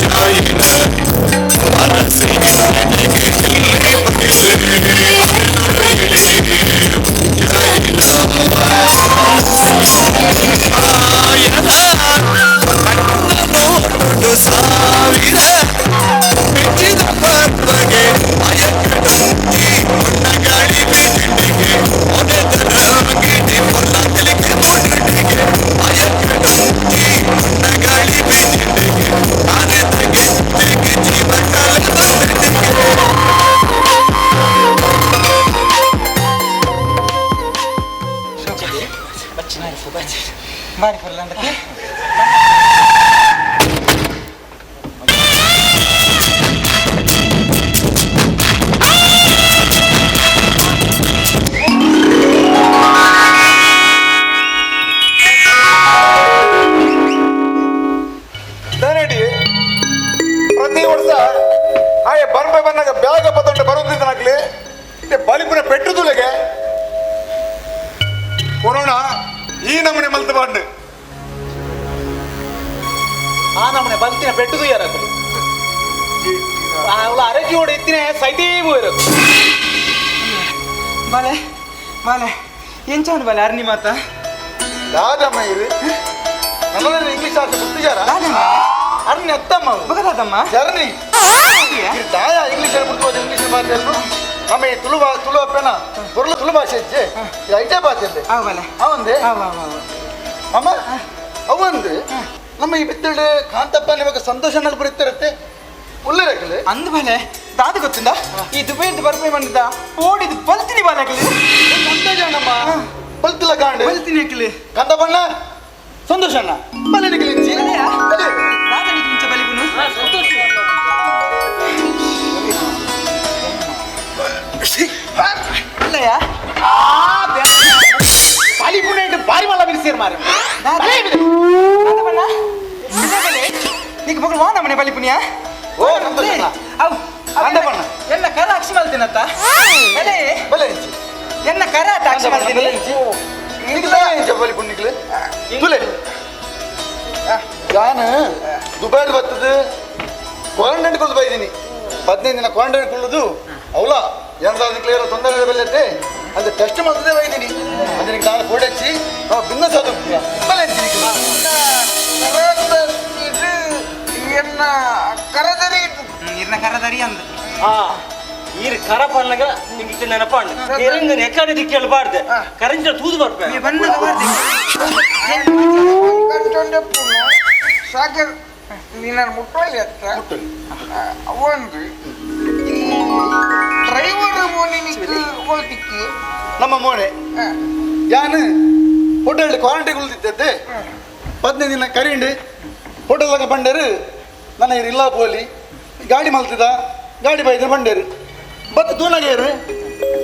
जाइन अरसे नेगे दिल्ली पगिले नोयडे जाइन आयना कन्ननोडु ಸಾವಿರ ಬಿಚ್ಚಿದ ಪರ್ವಗೆ ಅಯಕಡು ಗಾಡಿ ಬಿಟ್ಟಿಗೆ ಒನೆದರ ಗಿಡಿ ಪೊಲ್ಲ ತಲಿಕೆ ಮುಟ್ಟಿಗೆ ಅಯಕಡು ಗಾಡಿ ಬಿಟ್ಟಿಗೆ ಆನೆ ತಗೆ ತೆಗೆ ಜೀವ ಕಾಲ ಬಂದಿಗೆ ಬಾರಿ ಕೊಡಲ್ಲ ಅಂದ್ರೆ ಪ್ರತಿ ವರ್ಷ ಹಾಗೆ ಬರ್ಬೆ ಬಂದಾಗ ಬ್ಯಾಗ ಪತ್ತೊಂಡೆ ಬರುತ್ತಿದ್ದನಾಗ್ಲಿ ಬಲಿಪುರ ಪೆಟ್ಟುದುಲೆಗೆ ಕೊರೋನಾ ಈ ನಮೂನೆ ಮಲ್ತು ಬಾಂಡು ಆ ನಮ್ಮನೆ ಬಲ್ತಿನ ಪೆಟ್ಟುದು ಯಾರಕ್ಕಲು ಅವಳ ಅರಜಿಯೋಡು ಎತ್ತಿನ ಸೈತೇವು ಇರೋದು ಬಾಲೆ ಬಾಲೆ ಎಂಚಾನು ಬಾಲೆ ಅರ್ನಿ ಮಾತ ರಾಜಮ್ಮ ಇರು ನಲ್ಲ ಇಂಗ್ಲಿಷ್ ಆತ ಬಿಟ್ಟಿದಾರ ಅರ್ನಿ ಅತ್ತಮ್ಮ ಬಗದಾದಮ್ಮ ಜರ್ನಿ ದಾಯ ಇಂಗ್ಲಿಷ್ ಬಿಡ್ಬೋದು ಇಂಗ್ಲಿಷ್ ಮಾತಾಡಲು ನಮ್ಮ ಈ ತುಳು ಅಪ್ಪನ ಬರಲು ತುಳು ಭಾಷೆ ಇಜ್ಜೆ ಐಟೇ ಭಾಷೆ ಅವ ಬಾಲೆ ಅವಂದೆ ಅವ ಅಮ್ಮ ಅವಂದು ನಮ್ಮ ಈ ಬಿತ್ತಳೆ ಕಾಂತಪ್ಪ ನಿಮಗೆ ಸಂತೋಷ ಬರುತ್ತಿರತ್ತೆ ಒಳ್ಳೆ ಅಂದ ಬಾಲೆ ದಾದ ಗೊತ್ತಿಂದ ಈ ದುಬೈದು ಬರ್ಬೈ ಬಂದಿದ್ದ ಓಡಿದು ಬಲ್ತೀನಿ ಬಾಲೆ ಸಂತೋಷ ನಮ್ಮ ಬಲ್ತಿಲ್ಲ ಕಾಂಡೆ ಬಲ್ತೀನಿ ಹಾಕಲಿ ಕಾಂತಪ್ಪಣ್ಣ ಸಂತೋಷ ಅಣ್ಣ ಬಲೆ ನಿಖಿಲಿಂಚಿ ದಾದ ನಿಖಿಲಿಂಚ ಬಲಿಗುನು ಅಲ್ಲಯ್ಯ ಬಲಿಪುಣ ಬಾರಿ ಮಲ್ಲ ಬಿಡಿಸಿರ್ ಮಾರಿ నీకు పొగలు వాన మనే బలి పునియా ఓ సంతోష అవు కాంతప్పಣ್ಣ ఎన్న కర అక్షి మల్తినత్త బలే ಬಲೆ ఎన్న కర అక్షి మల్తిని ನಿಖಿಲ ಬಲಿ ಪುಣ್ಯ ನಿಖಿಲ ತುಲೆ ನಾನು ದುಬೈದು ಬರ್ತದೆ ಕ್ವಾರಂಟೈನ್ ಕೊಲ್ದು ಬೈದೀನಿ 15 ದಿನ ಕ್ವಾರಂಟೈನ್ ಕೊಲ್ಲುದು ಅವಲ ಏನಾದ್ರು ಕ್ಲಿಯರ್ ತೊಂದರೆ ಬೆಲ್ಲತ್ತೆ ಅದು ಟೆಸ್ಟ್ ಮಾಡ್ತದೆ ಬೈದೀನಿ ಅದಕ್ಕೆ ನಾನು ಕೂಡಚ್ಚಿ ನಾವು ಭಿನ್ನ ಸಾಧು ಬಲೆ ಎನ್ನ ಕರದರಿ ಇರ್ನ ಕರದರಿ ಅಂದ ಈರ್ ಕರ ಪಣ್ಣಗ ನಿಂಗೆ ನೆನಪಾಂಡು ಎಲ್ಲಿಂದ ಎಕ್ಕಡೆ ದಿಕ್ಕಲ್ಲಿ ಬಾರ್ದೆ ಕರೆಂಜ ತೂದು ಬರ್ಬೇಕು ಬಣ್ಣದ ಬಾರ್ದೆ ಕಂಟೊಂಡೆ ಪುಣ್ಯ ಸಾಗರ್ ನೀನು ಮುಟ್ಟಲ್ಲಿ ಅತ್ತ ಒಂದು ಡ್ರೈವರ್ ಮೋನಿನಿಕ್ಕೆ ಹೋಗ್ತಿಕ್ಕಿ ನಮ್ಮ ಮೋನೆ ಯಾನು ಹೋಟೆಲ್ ಕ್ವಾರಂಟೈನ್ ಉಳಿದಿದ್ದೆ 15 ದಿನ ಕರಿಂಡು ಹೋಟೆಲ್ದಾಗ ಬಂಡರು ನನ್ನ ಇಲ್ಲ ಪೋಲಿ ಗಾಡಿ ಮಲ್ತಿದ ಗಾಡಿ ಬೈದ್ರೆ ಬಂಡೇರು ಬತ್ತು ತೂನಗೇರು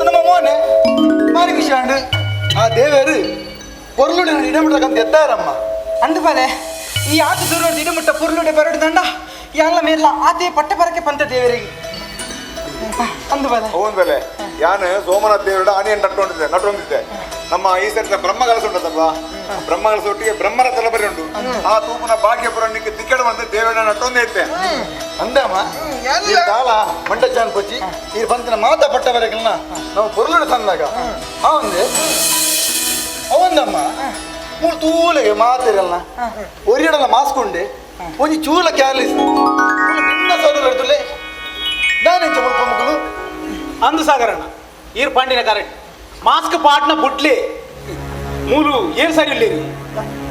ನಮ್ಮ ಮೋನೆ ಮಾರಿ ವಿಷಾಂಡು ಆ ದೇವರು ಪೊರ್ಲುಡಿ ಇಡಮಿಡಕಂತ ಎದ್ದಾರಮ್ಮ అందువలే ఈ ఆకు దూరం దిడుముట్ట పుర్లుడే బరడు దండ యాళ్ళ మేర్ల ఆతే పట్ట పరకే పంత దేవರಿಗೆ అందువలే ಅವನ ಬೆಲೆ ಯಾನು ಸೋಮನಾಥ್ ದೇವರ ಆನಿಯನ್ ನಟ್ಟೊಂದಿದ್ದೆ ನಮ್ಮ ಈ ಸರ್ತಿ ಬ್ರಹ್ಮಗಲಸ ಉಂಟಲ್ವಾ ಬ್ರಹ್ಮಗಲಸ ಒಟ್ಟಿಗೆ ಬ್ರಹ್ಮರ ತಲಬರಿ ಉಂಟು ಆ ತೂಪನ ಭಾಗ್ಯಪುರನಿಕ್ಕೆ ದಿಕ್ಕಡ ಬಂದು ದೇವರ ನಟ್ಟೊಂದೇ ಇತ್ತೆ ಅಂದಮ್ಮ ಈ ಕಾಲ ಮಂಡಚಾನ್ ಪಚ್ಚಿ ಈ ಪಂಚನ ಮಾತ ಪಟ್ಟವರೆಗೆಲ್ಲ ನಾವು ಪೊರ್ಲುಡು ತಂದಾಗ ಅವಂದಮ್ಮ ಮೂರು ತೂಲೆಗೆ ಮಾತಿರಲ್ಲ ಒರಿಯಡಲ್ಲ ಮಾಸ್ಕೊಂಡೆ ಒಂಜಿ ಚೂಲ ಕ್ಯಾರ್ಲಿಸ್ ಭಿನ್ನ ಸೋದರ ಇರ್ತಲೆ ನಾನೆಂಚ ಮುಳ್ಕೊಂಬುಗಳು ಅಂದು ಸಾಗರಣ್ಣ ಈರ್ ಪಾಂಡಿನ ಕರೆಕ್ಟ್ ಮಾಸ್ಕ್ ಪಾಟ್ನ ಬುಟ್ಲಿ ಮೂಲು ಏನ್ ಸರಿ ಇಲ್ಲಿರಿ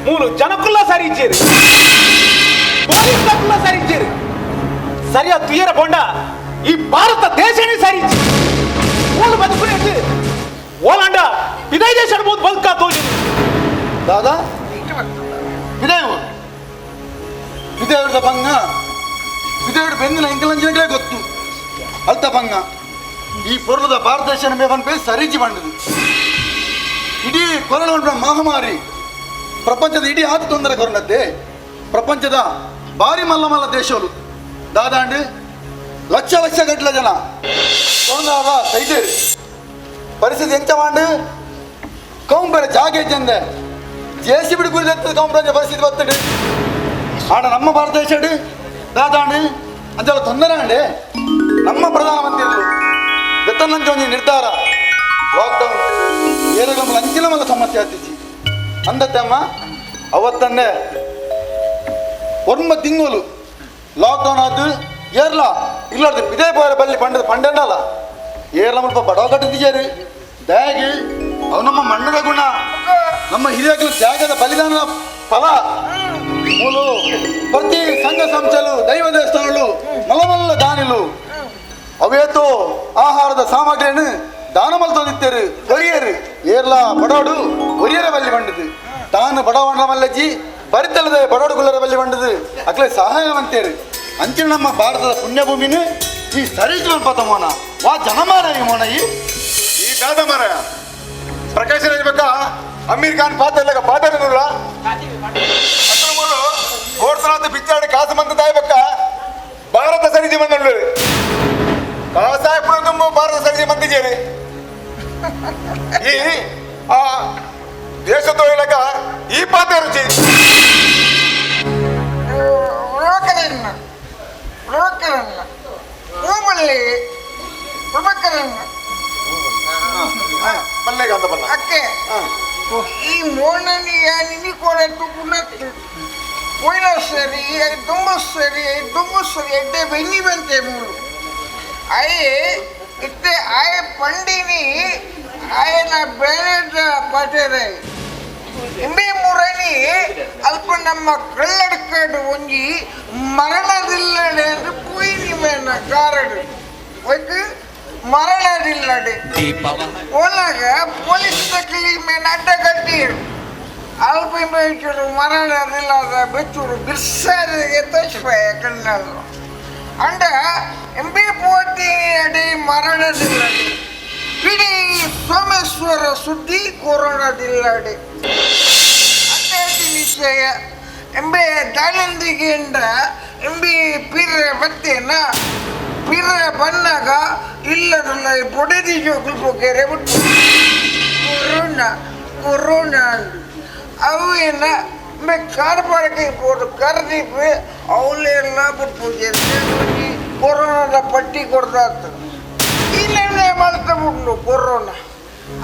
ಮೂಲು ಜನಕ್ಕುಲ್ಲ ಸರಿ ಇಚ್ಚೇರಿ ಪೊಲೀಸ್ ಸರಿ ಇಚ್ಚೇರಿ ಸರಿಯಾದ ತುಯ್ಯರ ಕೊಂಡ ಈ ಭಾರತ ದೇಶನೇ ಸರಿ ಓಲು ಬದುಕು ಓಲಾಂಡ ಇದೇ ದೇಶ ಬದುಕಾ ತೋಜಿ ದಾದಾ ವಿದೇವರದ ಭಂಗ ವಿದೇವರ ಬೆಂದಿನ ಇಂಕಲಂಜನೇ ಗೊತ್ತು ಅಲ್ತ ಭಂಗ ಈ ಪೊರ್ಲದ ಭಾರತ ದೇಶನ ಮೇವನ್ಪೇ ಸರಿಜಿ ಬಂಡದು ಇಡೀ ಕೊರೋನಾ ಮಹಾಮಾರಿ ಪ್ರಪಂಚದ ಇಡೀ ಆತ ತೊಂದರೆ ಕೊರನದ್ದೇ ಪ್ರಪಂಚದ ಭಾರಿ ಮಲ್ಲ ಮಲ್ಲ ದೇಶಗಳು ದಾದಾಂಡ್ ಲಕ್ಷ ಲಕ್ಷ ಗಟ್ಟಲೆ ಜನ ಕೊರೋನಾದ ಸೈತೇರಿ ಪರಿಸ್ಥಿತಿ ಎಂಚ ಮಾಂಡು ಕೌಂಬರ ಜಾಗೆ ಚಂದೆ ಜೇಸಿ ಬಿಡಿ ಗುರಿದೆತ್ತ ಕೌಂಬರ ಪರಿಸ್ಥಿತಿ ಬರ್ತಡೆ ಆಡ ನಮ್ಮ ಭಾರತ ದೇಶ ದಾದಾಂಡ್ ಅಂತೆಲ್ಲ ತೊಂದರೆ ಅಂಡೆ ನಮ್ಮ ಪ್ರಧಾನಮಂತ್ರಿಗಳು ಬೆತ್ತನಂಚ ಒಂದು ನಿರ್ಧಾರ ಲಾಕ್ಡೌನ್ ಏನಾಗ ಅಂಚಿನ ಮಲ್ಲ ಸಮಸ್ಯೆ ಆತಿಚ್ಚಿ ಅಂದತ್ತಮ್ಮ ಅವತ್ತನ್ನೇ 9 ತಿಂಗಳು ಲಾಕ್ಡೌನ್ ಆದ್ದು ಏರ್ಲ ಇಲ್ಲಾರ್ದು ಇದೇ ಬಲ್ಲಿ ಪಂಡಲ್ಲ ಏರ್ಲ ಮುಲ್ಪ ಬಡವ ಕಟ್ಟಿದ್ದೀರಿ ದಯಾಗಿ ಅವು ನಮ್ಮ ಮಣ್ಣದ ಗುಣ ನಮ್ಮ ಹಿರಿಯಗಳ ತ್ಯಾಗದ ಬಲಿದಾನದ ಫಲ ಮೂಲು ಪ್ರತಿ ಸಂಘ ಸಂಸ್ಥೆಗಳು ದೈವ ದೇವಸ್ಥಾನಗಳು ಮಲಮಲ್ಲ ದಾನಿಲು ಅವೇತು ಆಹಾರದ ಸಾಮಗ್ರಿಯನ್ನು ದಾನ ಮಲ್ತೋದಿತ್ತೇರು ಒರಿಯರು ಏರ್ಲ ಬಡವಡು ಒರಿಯರ ಬಲ್ಲಿ ಬಂಡದು ತಾನು ಬಡವಣ್ಣ ಮಲ್ಲಜ್ಜಿ ಬರಿತಲ್ಲದೆ ಬಡವಡುಗುಳ್ಳರ ಬಲ್ಲಿ ಬಂಡದು ಅಕ್ಲೆ ಸಹಾಯವಂತೇರು ಅಂಚಿನ ನಮ್ಮ ಭಾರತದ ಪುಣ್ಯಭೂಮಿನ ಈ ಸರಿಜು ಪತ ಮೋನ ವಾ ಜನಮಾರ ಈ ಮೋನ ಈ ದಾದ ಮಾರ ಪ್ರಕಾಶ್ ರಾಜ್ ಅಮೀರ್ ಖಾನ್ ಪಾತ್ರ ಕೋರ್ಸನಾಥ ಬಿಚ್ಚಾಡಿ ಕಾಸು ಮಂತ ತಾಯ್ಬಕ್ಕ ಭಾರತ ಸರಿಜಿ ಬಂದಳು ಕಾಸಾಯ ತುಂಬ ಭಾರತ ಸರಿಜಿ ಮಂದಿಜೇರಿ ಈ ಆ ದೇಶದ ಇಲಕ ಈ ಪಾತ್ರ ರುಚಿ ಬಲ್ಲೆಗ ಅಂತ ಬಲ್ಲ ಅಕ್ಕೆ ಈ ಮೋಣನಿ ನಿನಿ ಕೊರಟು ಪುನತ್ತು ಕೊಯ್ಲ ಸರಿ ದುಂಬು ಸರಿ ಎಡ್ಡೆ ಬೆನ್ನಿ ಬಂತೆ ಮೂರು ಅಯ್ಯೆ ಇತ್ತೆ ಆಯ ಪಂಡಿನಿ ಆಯನ ಬೇರೆದ ಪಟೇರೆ ಇಂಬೆ ಮೂರನಿ ಅಲ್ಪ ನಮ್ಮ ಕಳ್ಳಡ್ಕಾಡು ಒಂಜಿ ಮರಣದಿಲ್ಲಡೆ ಅಂದ್ರೆ ಪುಯ್ ನಿಮೇನ ಕಾರಡು ಒಯ್ಕು ಮರಣದಿಲ್ಲಡೆ ಒಳಗ ಪೊಲೀಸ್ ತಕ್ಲಿ ಮೇನ ಅಡ್ಡ ಕಟ್ಟಿರು ಅಲ್ಪ ಬೆಚ್ಚರು ಮರಣದಿಲ್ಲದ ಬೆಚ್ಚರು ಬಿರ್ಸಾರಿಗೆ ತೋಚ್ಪಾಯ ಕಣ್ಣದು ಅಂಡ ಎಂಬಿ ಪೋತಿ ಅಡಿ ಮರಣದಿಲ್ಲಡೆ ಇಡೀ ಸೋಮೇಶ್ವರ ಸುದ್ದಿ ಕೊರೋನಾದಿಲ್ಲಡೆ ಅದೇ ನಿಶ್ಚಯ ಎಂಬೆ ದಾಳಿಂದಿಗೆ ಎಂಬಿ ಪಿರ್ರೆ ಬತ್ತೇನ ಪಿರ್ರೆ ಬಂದಾಗ ಇಲ್ಲದಲ್ಲ ಪೊಡೆದಿ ಜೋಕುಲ್ಪೋಕೆರೆ ಬಿಟ್ಟು ಕೊರೋನಾ ಅವೇನ ಕಾರ್ಬಾರಕ್ಕೆ போட்டு கருதிப்பு அவளே எல்லாம் போட்டு கொரோனா பட்டி கொடுத்தாத்து இல்லைன்னே மறுத்த ಬಿಟ್ಟು ಕೊರೋನಾ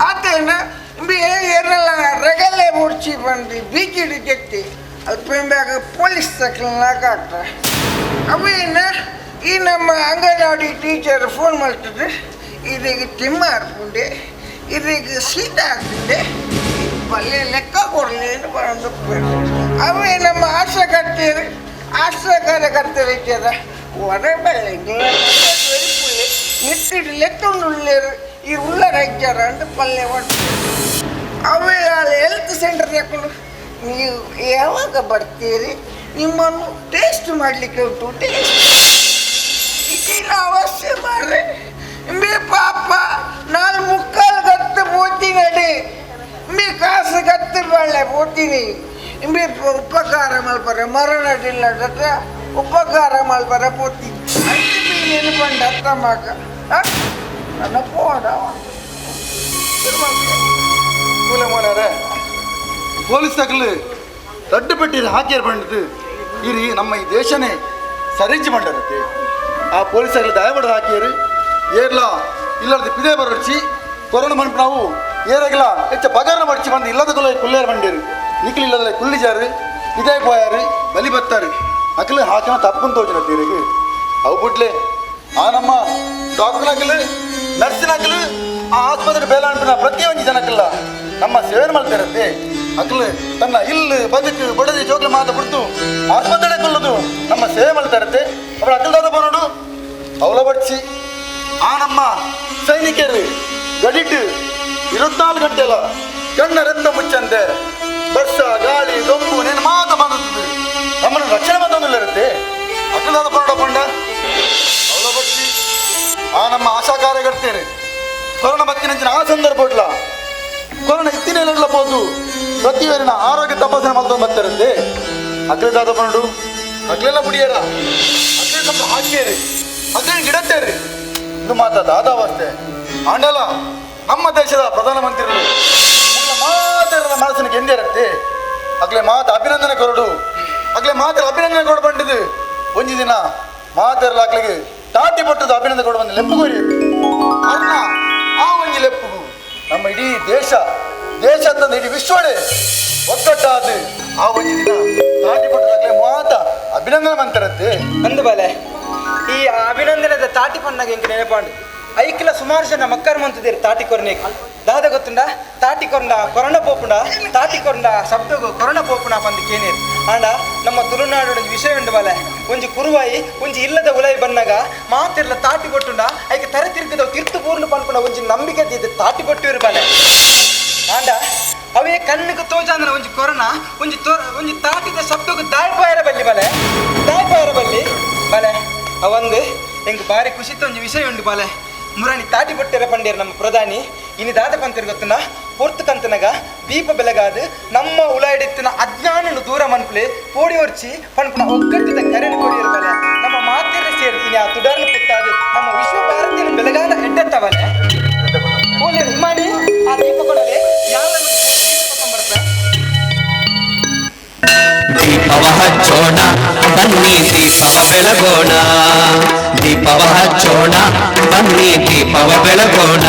ಆತೇನ ಏನೆಲ್ಲ ರಗಲೆ ಮುಡ್ಚಿ ಬಂದು ಬೀಚಿಡಿ ಕೆತ್ತಿ ಅಲ್ಪಂಬಾಗ ಪೊಲೀಸ್ ತಕ್ಕಲನ್ನ ಕಾಟ ಅವೇನ ಈ ನಮ್ಮ ಅಂಗನವಾಡಿ ಟೀಚರ್ ಫೋನ್ ಮಾಡ್ತಿದ್ರೆ ಇದೀಗ ತಿಮ್ಮ ಹಾಕ್ಕೊಂಡೆ ಇದೀಗ ಸೀಟ ಹಾಕ್ತಿದ್ದೆ ಬಲ್ಲೆ ಲೆಕ್ಕ ಕೊಡಲಿ ಅಂತ ಬಂದು ಅವೇ ನಮ್ಮ ಆಶಾ ಕಾರ್ಯಕರ್ತರು ಒಡಬಲ್ಲೆ ನಿಟ್ಟಿಟ್ಟು ಲೆಕ್ಕ ಉಳ್ಳೇರು ಈ ಉಳ್ಳ ರೈಜರ ಅಂತ ಪಲ್ಲೆ ಒಟ್ಟು ಅವೇ ಹೆಲ್ತ್ ಸೆಂಟರ್ ತಗೊಂಡು ನೀವು ಯಾವಾಗ ಬರ್ತೀರಿ ನಿಮ್ಮನ್ನು ಟೇಸ್ಟ್ ಮಾಡಲಿಕ್ಕೆ ಉಂಟು ಟೇಸ್ಟ್ ಇದೀನ ಅವಶ್ಯ ಮಾಡ್ರಿ ಇಂಬಿ ಪಾಪ 4:45 ಗತ್ತು போತೀನಿ ಅಡಿ ಇಂಬಿ ಕಾಸು ಗತ್ತು ಬಾಳೆ போತೀನಿ ಇಂಬಿ ಉಪಕಾರ ಮಲ್ಪರೆ ಮರಣದಿಲ್ಲ ಉಪಕಾರ ಮಲ್ಪರೆ போತೀನಿ ಅಷ್ಟು ನೀನು ಬಂದು ಅರ್ಥ ಮಾಕ ನನ್ನ ಪೋಡ ಮೂಲೆ ಪೊಲೀಸ್ ತಗಲು ದೊಡ್ಡ ಪೆಟ್ಟಿರು ಹಾಕಿರ್ ಬಂಡದು ಇರಿ ನಮ್ಮ ಈ ದೇಶನೇ ಸರಿಜಿ ಬಂಡರತ್ತೆ ಆ ಪೊಲೀಸರು ದಯಬಡ ಹಾಕಿಯರು ಏರ್ಲ ಇಲ್ಲದ ಪಿದೇ ಬರಡ್ಚಿ ಕೊರೋನಾ ಮನ್ಪು ನಾವು ಏರಾಗಲ ಹೆಚ್ಚ ಪಗಾರ ಮಡ್ಚಿ ಬಂದು ಇಲ್ಲದ ಕುಲ್ಲೇರು ಬಂಡೇರು ನಿಖಿಲ್ ಇಲ್ಲದ ಕುಳ್ಳಿಜಾರು ಇದೇ ಪೋಯಾರು ಬಲಿ ಬತ್ತಾರೆ ಅಕಲು ಹಾಕಿನ ತಪ್ಪನ್ನು ತೋಚಿನ ತೀರಿಗೆ ಅವು ಬಿಡ್ಲೆ ಆ ನಮ್ಮ ಡಾಕ್ಟರ್ ಹಾಕಲು ನರ್ಸಿನ ಹಾಕಲು ಆ ಆಸ್ಪತ್ರೆ ಬೇಲ ಅಂಟಿನ ಪ್ರತಿಯೊಂದು ಜನಕ್ಕಲ್ಲ ನಮ್ಮ ಸೇವೆ ಮಾಡ್ತಿರತ್ತೆ ಅಕಲು ತನ್ನ ಇಲ್ಲು ಬದುಕು ಬಡದಿ ಜೋಗ್ಲು ಮಾತ ಬಿಡ್ತು ಆಸ್ಪತ್ರೆ ಕೊಲ್ಲೋದು ನಮ್ಮ ಸೇವೆ ಮಾಡ್ತಾ ಇರತ್ತೆ ಅವಳು ಅಕಲ್ದಾದ ನೋಡು ಬಚ್ಚಿ ಆ ನಮ್ಮ ಸೈನಿಕರು ಗಡಿಟ್ಟು 24 ಗಂಟೆಲ ಕಣ್ಣ ರೆಂದ ಮುಚ್ಚಂತೆ ವರ್ಷ ಗಾಳಿ ದೊಂಬು ನೇನು ಮಾತ ಬಂದದ್ದು ನಮ್ಮನ್ನು ರಕ್ಷಣೆ ಬಂದೊಂದಿಲ್ಲ ಇರುತ್ತೆ ಅಕ್ಕಲಾದ ಪರೋಡ ಪಂಡ ಅವಳ ಬಚ್ಚಿ ಆ ನಮ್ಮ ಆಶಾ ಕಾರ್ಯಕರ್ತೇನೆ ಕೊರೋನಾ ಬತ್ತಿನಂಚಿನ ಆ ಸಂದರ್ಭ ಇಲ್ಲ ಕೊರೋನಾ ಇತ್ತಿನೆಲ್ಲ ಹೋದು ಪ್ರತಿಯೊರಿನ ಆರೋಗ್ಯ ತಪಾಸಣೆ ಮಾಡ್ಕೊಂಡು ಬರ್ತಾರಂತೆ ಅಗ್ರದಾದ ಪಂಡು ಅಗ್ಲೆಲ್ಲ ಮುಡಿಯರ ಅಗ್ಲೆ ಸ್ವಲ್ಪ ಹಾಕಿಯರಿ ಅಗ್ಲೆ ಗಿಡತ್ತೇರಿ ಇದು ಮಾತಾದ ಆದಾವಷ್ಟೇ ಆಂಡಲ ನಮ್ಮ ದೇಶದ ಪ್ರಧಾನಮಂತ್ರಿಗಳು ಮಾತಾಡದ ಮನಸ್ಸಿನ ಎಂದಿರತ್ತೆ ಅಗ್ಲೆ ಮಾತು ಅಭಿನಂದನೆ ಕೊರಡು ಅಗ್ಲೆ ಮಾತಾಡ ಅಭಿನಂದನೆ ಕೊಡು ಬಂದಿದ್ದು ಒಂಜಿ ದಿನ ಮಾತಾಡಲ ಅಗ್ಲಿಗೆ ತಾಟಿ ಪಟ್ಟದ ಅಭಿನಂದನೆ ಕೊಡು ಬಂದು ಲೆಪ್ಪುಗೋರಿ ಅರ್ಣ ಆ ಒಂಜಿ ಲೆಪ್ಪುಗು ನಮ್ಮ ಇಡೀ ದೇಶ ಅಂತಂದ ಇಡೀ ವಿಶ್ವಡೆ ಒಗ್ಗಟ್ಟಾದ ಆ ಒಂಜಿ ದಿನ ತಾಟಿ ಪಟ್ಟದಾಗ್ಲೆ ಮಾತ ಅಭಿನಂದನೆ ಮಂತರತ್ತೆ ಅಂದು ಬಲೆ ಈ ಅಭಿನಂದನದ ತಾಟಿ ಪಣ್ಣಾಗ ಎಂಕ ನೆನಪಾಂಡು ಐಕ್ಲ ಸುಮಾರು ಜನ ಮಕ್ಕರ್ ಮಂತದಿರು ತಾಟಿ ಕೊರ್ನೇಕ್ ದಾದ ಗೊತ್ತುಂಡ ತಾಟಿ ಕೊರಂಡ ಕೊರೋನಾ ಪೋಪುಂಡ ತಾಟಿ ಕೊರಂಡ ಶಬ್ದಗು ಕೊರೋನಾ ಪೋಪುಣ ಪಂದು ಕೇನೇರು ಆಂಡ ನಮ್ಮ ತುಳುನಾಡು ಒಂದು ವಿಷಯ ಉಂಡು ಬಲೆ ಒಂಜಿ ಕುರುವಾಯಿ ಒಂಜಿ ಇಲ್ಲದ ಉಲಾಯಿ ಬನ್ನಾಗ ಮಾತಿರ್ಲ ತಾಟಿ ಕೊಟ್ಟುಂಡ ಐಕೆ ತರ ತಿರ್ಗದ ತಿರ್ತು ಪೂರ್ಣ ಪನ್ಪುಣ ಒಂಜಿ ನಂಬಿಕೆ ದಿದ್ದು ತಾಟಿ ಕೊಟ್ಟಿರು ಬಲೆ ಆಂಡ ಅವೇ ಕಣ್ಣಿಗೆ ತೋಜಾಂದ್ರ ಒಂಜಿ ಕೊರೋನಾ ಒಂಜಿ ತಾಟಿದ ಶಬ್ದಗು ದಾಯ್ಪಾಯರ ಬಲ್ಲಿ ಬಲೆ ಅವಂದು ಹೆಂಗ್ ಬಾರಿ ಖುಷಿತ ಒಂಜಿ ವಿಷಯ ಉಂಡು ಬಲೆ ಮುರಾಣಿ ತಾಟಿ ಬಟ್ಟೆರ ಪಂಡೇರು ನಮ್ಮ ಪ್ರಧಾನಿ ಇನಿ ದಾದ ಪಂತಿರು ಗೊತ್ತುನ ಪೊರ್ತು ಕಂತನಗ ದೀಪ ಬೆಳಗಾದು ನಮ್ಮ ಉಲಾಯಿಡಿತ್ತಿನ ಅಜ್ಞಾನನು ದೂರ ಮನ್ಪುಲೆ ಪೋಡಿ ಹೊರ್ಚಿ ಪನ್ಪುನ ಒಗ್ಗಟ್ಟಿದ ಕರೆನು ಕೊಡಿಯರು ಬಲೆ ನಮ್ಮ ಮಾತಿರ ಸೇರಿ ಇನಿ ಆ ತುಡರ್ನು ಪುತ್ತಾದು ನಮ್ಮ ವಿಶ್ವ ಭಾರತಿನ ಬೆಳಗಾದ ಎಡ್ಡೆತ್ತವನೆ ಹೋಲಿ ಮಾಡಿ ಆ ದೀಪ ಕೊಡಲೆ ಯಾವ ಬರ್ತದೆ ದೀಪವ ಹಚ್ಚೋಣ ಬನ್ನಿ ದೀಪವ ಬೆಳಗೋಣ ದೀಪವ ಹಚ್ಚೋಣ ಬನ್ನಿ ದೀಪವ ಬೆಳಗೋಣ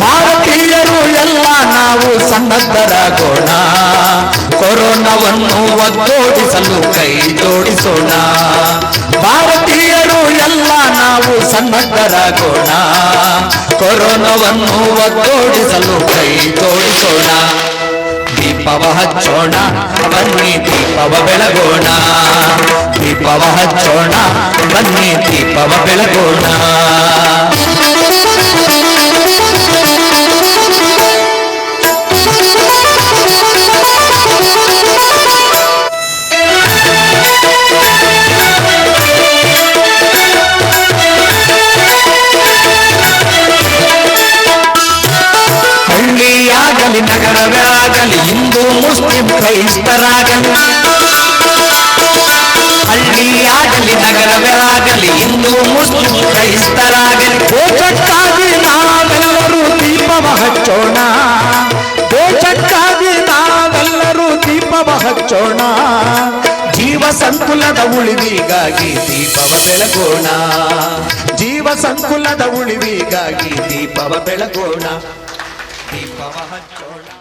ಭಾರತೀಯರು ಎಲ್ಲ ನಾವು ಸನ್ನದ್ಧರಾಗೋಣ ಕೊರೋನಾವನ್ನು ಒಗ್ಗೂಡಿಸಲು ಕೈ ಜೋಡಿಸೋಣ ಭಾರತೀಯರು ಎಲ್ಲ ನಾವು ಸನ್ನದ್ಧರಾಗೋಣ ಕೊರೋನಾವನ್ನು ಒಗ್ಗೂಡಿಸಲು ಕೈ ಜೋಡಿಸೋಣ ದೀಪವ ಹಚ್ಚೋಣ ಬನ್ನಿ ದೀಪವ ಬೆಳಗೋಣ ದೀಪವ ಹಚ್ಚೋಣ ಬನ್ನಿ ದೀಪವ ಬೆಳಗೋಣ ಹಳ್ಳಿಯಾಗಲಿ ನಗರವೇ ಆಗಲಿ ಹಿಂದೂ ಮುಸ್ಲಿಂ ಕ್ರೈಸ್ತರಾಗಲಿ ಹಳ್ಳಿಯಾಗಲಿ ನಗರವೇ ಆಗಲಿ ಹಿಂದೂ ಮುಸ್ಲಿಂ ಕ್ರೈಸ್ತರಾಗಲಿ ದೇಶಕ್ಕಾಗಿ ನಾವೆಲ್ಲರೂ ದೀಪವ ಹಚ್ಚೋಣ ದೇಶಕ್ಕಾಗಿ ನಾವೆಲ್ಲರೂ ದೀಪವ ಹಚ್ಚೋಣ ಜೀವ ಸಂಕುಲದ ಉಳಿವಿಗಾಗಿ ದೀಪವ ಬೆಳಗೋಣ ಜೀವ ಸಂಕುಲದ ಉಳಿವಿಗಾಗಿ ದೀಪವ ಬೆಳಗೋಣ ದೀಪವ ಹಚ್ಚೋಣ